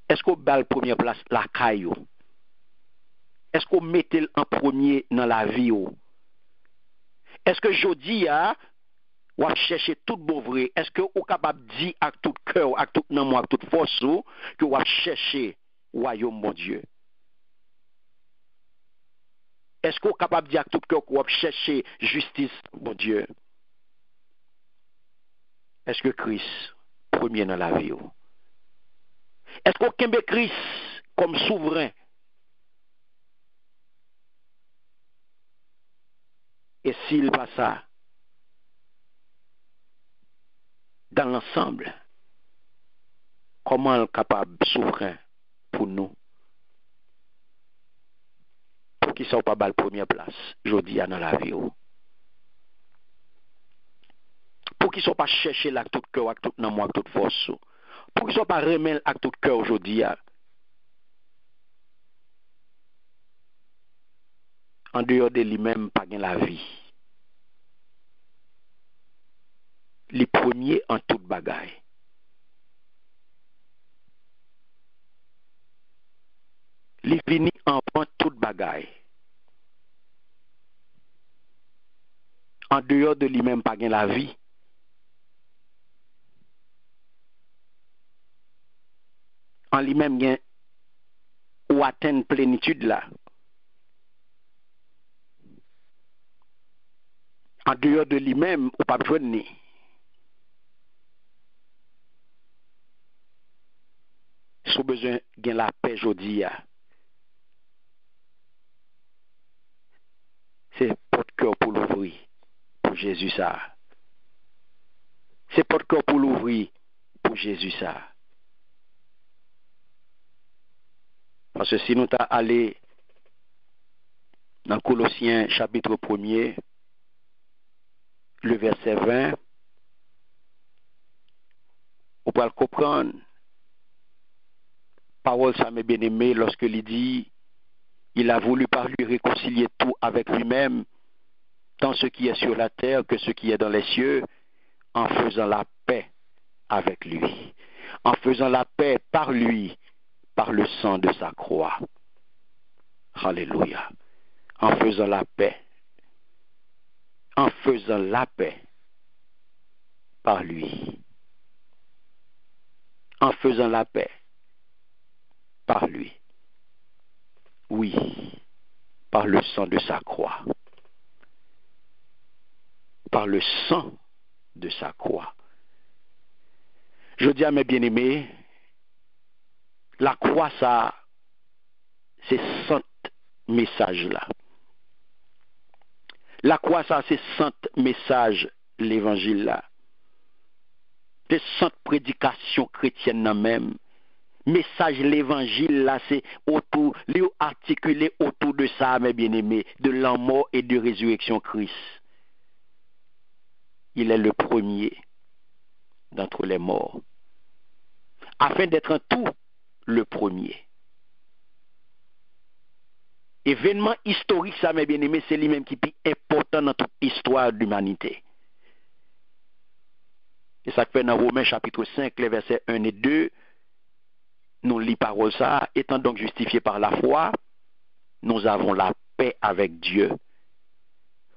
Est-ce qu'on balle première place la caille? Est-ce qu'on mette en premier dans la vie? Est-ce que je dis ou à chercher tout bon vrai? Est-ce que vous êtes capable de dire avec tout cœur, avec tout nom, avec toute force que vous chercher royaume mon Dieu? Est-ce qu'on est capable de dire à tout cœur qu'on va chercher justice, mon Dieu? Est-ce que Christ, premier dans la vie? Est-ce qu'on kembe Christ comme souverain? Et s'il passe ça, dans l'ensemble, comment est capable souverain pour nous? Pour qu'ils ne soient pas à la première place, je dis dans la vie. Pour qu'ils ne soient pas cherchés avec tout cœur, avec tout amour, avec toute force. Pour qu'ils ne soient pas remis avec tout cœur aujourd'hui. En dehors de lui-même, pas de la vie. Les premiers en toute bagaille. Les finis en prend toute bagaille. En dehors de lui-même, pas de la vie. En lui-même, il y a ou atteint plénitude là. En dehors de lui-même, ou pas besoin de. Si vous besoin de la paix aujourd'hui, c'est porte-cœur pour l'ouvrir pour Jésus ça. C'est porte-cœur pour l'ouvrir pour Jésus ça. Parce que si nous t'as allé dans Colossiens chapitre 1er, le verset 20, on peut le comprendre. Parole ça m'est bien aimé lorsque il dit, il a voulu par lui réconcilier tout avec lui-même, tant ce qui est sur la terre que ce qui est dans les cieux, en faisant la paix avec lui, en faisant la paix par lui, par le sang de sa croix. Alléluia. En faisant la paix. En faisant la paix par lui. En faisant la paix par lui. Oui, par le sang de sa croix. Par le sang de sa croix. Je dis à mes bien-aimés, la croix, ça, c'est saint message là. La croix, ça, c'est saint message, l'évangile là. C'est sainte prédication chrétienne là même. Message l'évangile là, c'est autour, articulé autour de ça, mes bien-aimés, de la mort et de résurrection Christ. Il est le premier d'entre les morts. Afin d'être en tout le premier. Événement historique, ça, mes bien-aimés, c'est lui-même qui est important dans toute l'histoire de l'humanité. Et ça fait dans Romains chapitre 5, les versets 1 et 2, nous lisons parole ça, étant donc justifiés par la foi, nous avons la paix avec Dieu.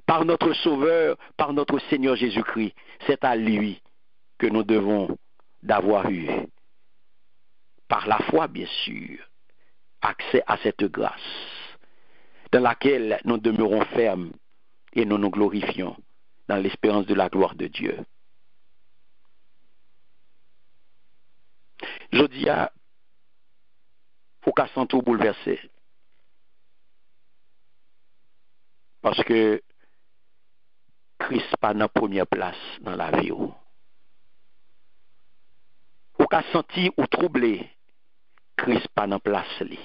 Par notre Sauveur, par notre Seigneur Jésus-Christ, c'est à lui que nous devons d'avoir eu, par la foi bien sûr, accès à cette grâce, dans laquelle nous demeurons fermes et nous nous glorifions dans l'espérance de la gloire de Dieu. Je dis à faut qu'à s'en tout bouleverser. Parce que Christ pas dans la première place dans la vie. Faut qu'à sentir ou troubler Christ pas dans place li.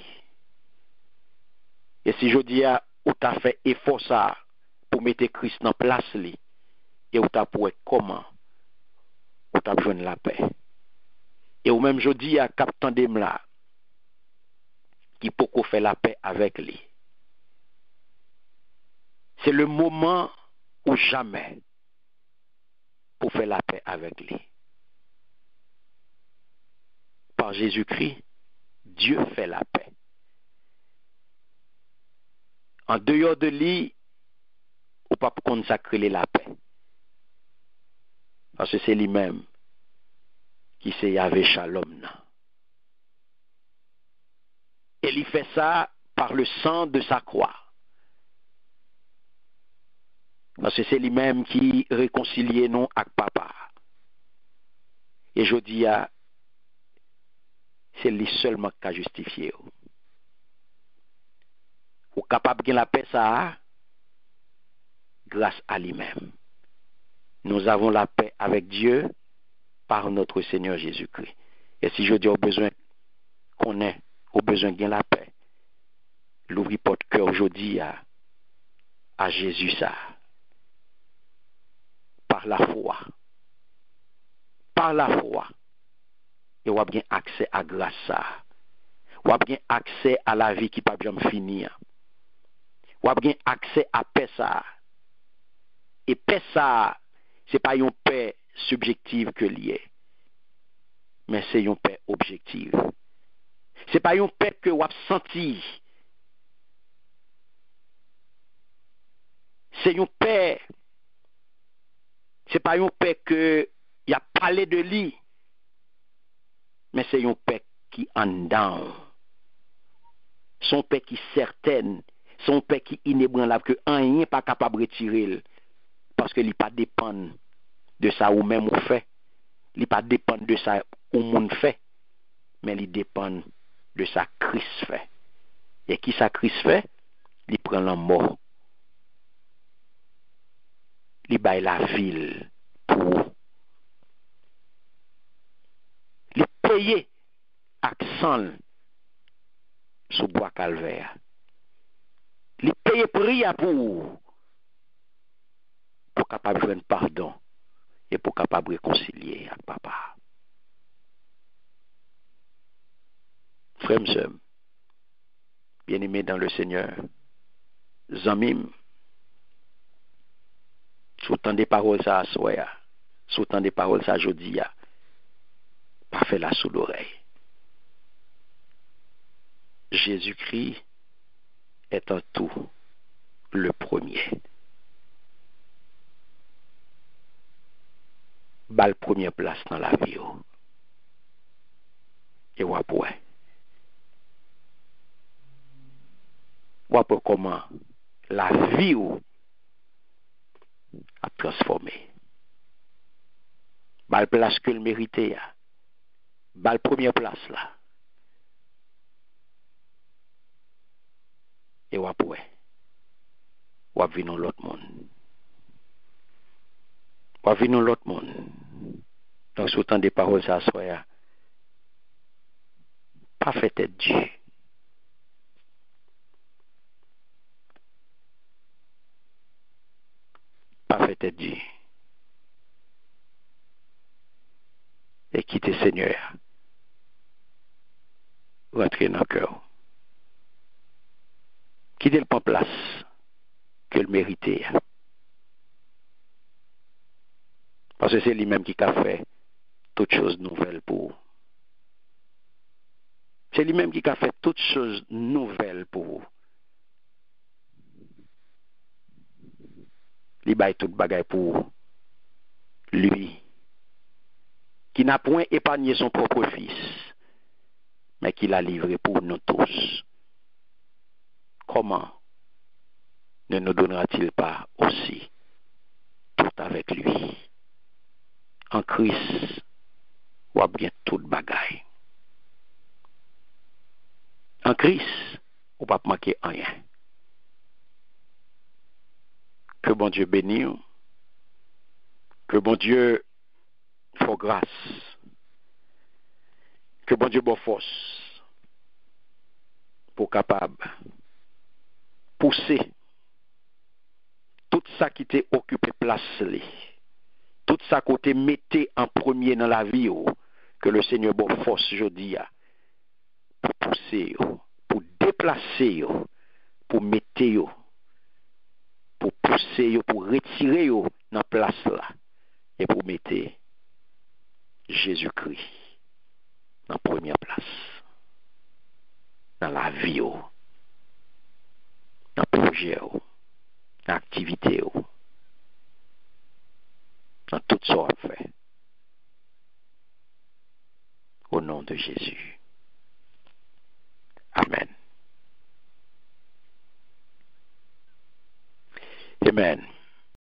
Et si je dis à ou t'as fait effort ça pour mettre Christ dans place li, et ou t'as pour comment ou t'as besoin de la paix. Et ou même je dis à captain dem là qui peut faire la paix avec lui. C'est le moment ou jamais pour faire la paix avec lui. Par Jésus-Christ, Dieu fait la paix. En dehors de lui, on ne peut pas consacrer la paix. Parce que c'est lui-même qui s'est Yahvé Shalom. Et il fait ça par le sang de sa croix. Parce que c'est lui-même qui réconcilie nous avec papa. Et je dis, c'est lui seulement qui a justifié. Ou capable de la paix ça grâce à lui-même. Nous avons la paix avec Dieu par notre Seigneur Jésus-Christ. Et si je dis au besoin qu'on ait, au besoin de la paix, l'ouvrir votre cœur aujourd'hui à Jésus ça. Par la foi. Par la foi. Et on a bien accès à grâce ça. On a bien accès à la vie qui ne peut pas jamais finir. On a bien accès à paix ça. Et paix ça, ce n'est pas une paix subjective que liée, mais c'est une paix objective. Ce n'est pas une paix que vous avez senti. C'est une paix. Ce n'est pas une paix que y a parlé de lui, mais c'est une paix qui en dedans. Son paix qui est certaine, son paix qui est inébranlable, que rien n'est pas capable de retirer. Parce que il pas dépend de ça ou même ou fait. Il pas dépend de ça ou monde fait, mais il dépend de ça Christ fait. Et qui ça Christ fait? Il prend la mort. Il baille la ville pour il payer accent sous bois calvaire. Il paye prix pour capable de joindre pardon et pour capable de réconcilier avec papa. Frères et sœurs, bien-aimés dans le Seigneur, Zamim, sous tant des paroles ça à soya, sous tant des paroles ça jodi ya, pas fait la sous l'oreille. Jésus-Christ est en tout le premier. Bal première place dans la vie. Et wapoué. Wapoué comment la vie a transformé. Bal place que le mérité. Bal première place là. Et wapoué. Wap vino l'autre monde. Wap vino l'autre monde. Donc, sous tant des paroles, ça soit pas fait être Dieu. Pas fait être Dieu. Et quitter Seigneur. Rentrer dans le cœur. Quitter le point place que le mérité. Parce que c'est lui-même qui a fait toutes choses nouvelles pour vous. C'est lui-même qui a fait toutes choses nouvelles pour vous. Il baille toute bagaille pour lui, qui n'a point épargné son propre fils, mais qui l'a livré pour nous tous. Comment ne nous donnera-t-il pas aussi tout avec lui? En Christ, ou bien toute bagaille. En Christ, ou pas manquer rien. Que bon Dieu bénisse. Que bon Dieu fasse grâce. Que bon Dieu bonne force pour capable pousser tout ça qui t'est occupé place li. Tout ça côté mettez en premier dans la vie que le Seigneur bonne force aujourd'hui pour pousser pour déplacer pour mettre pour pousser pour retirer dans la place là et pour mettre Jésus-Christ dans la première place dans la vie dans le projet dans l'activité dans tout ce qu'on fait au nom de Jésus. Amen. Amen.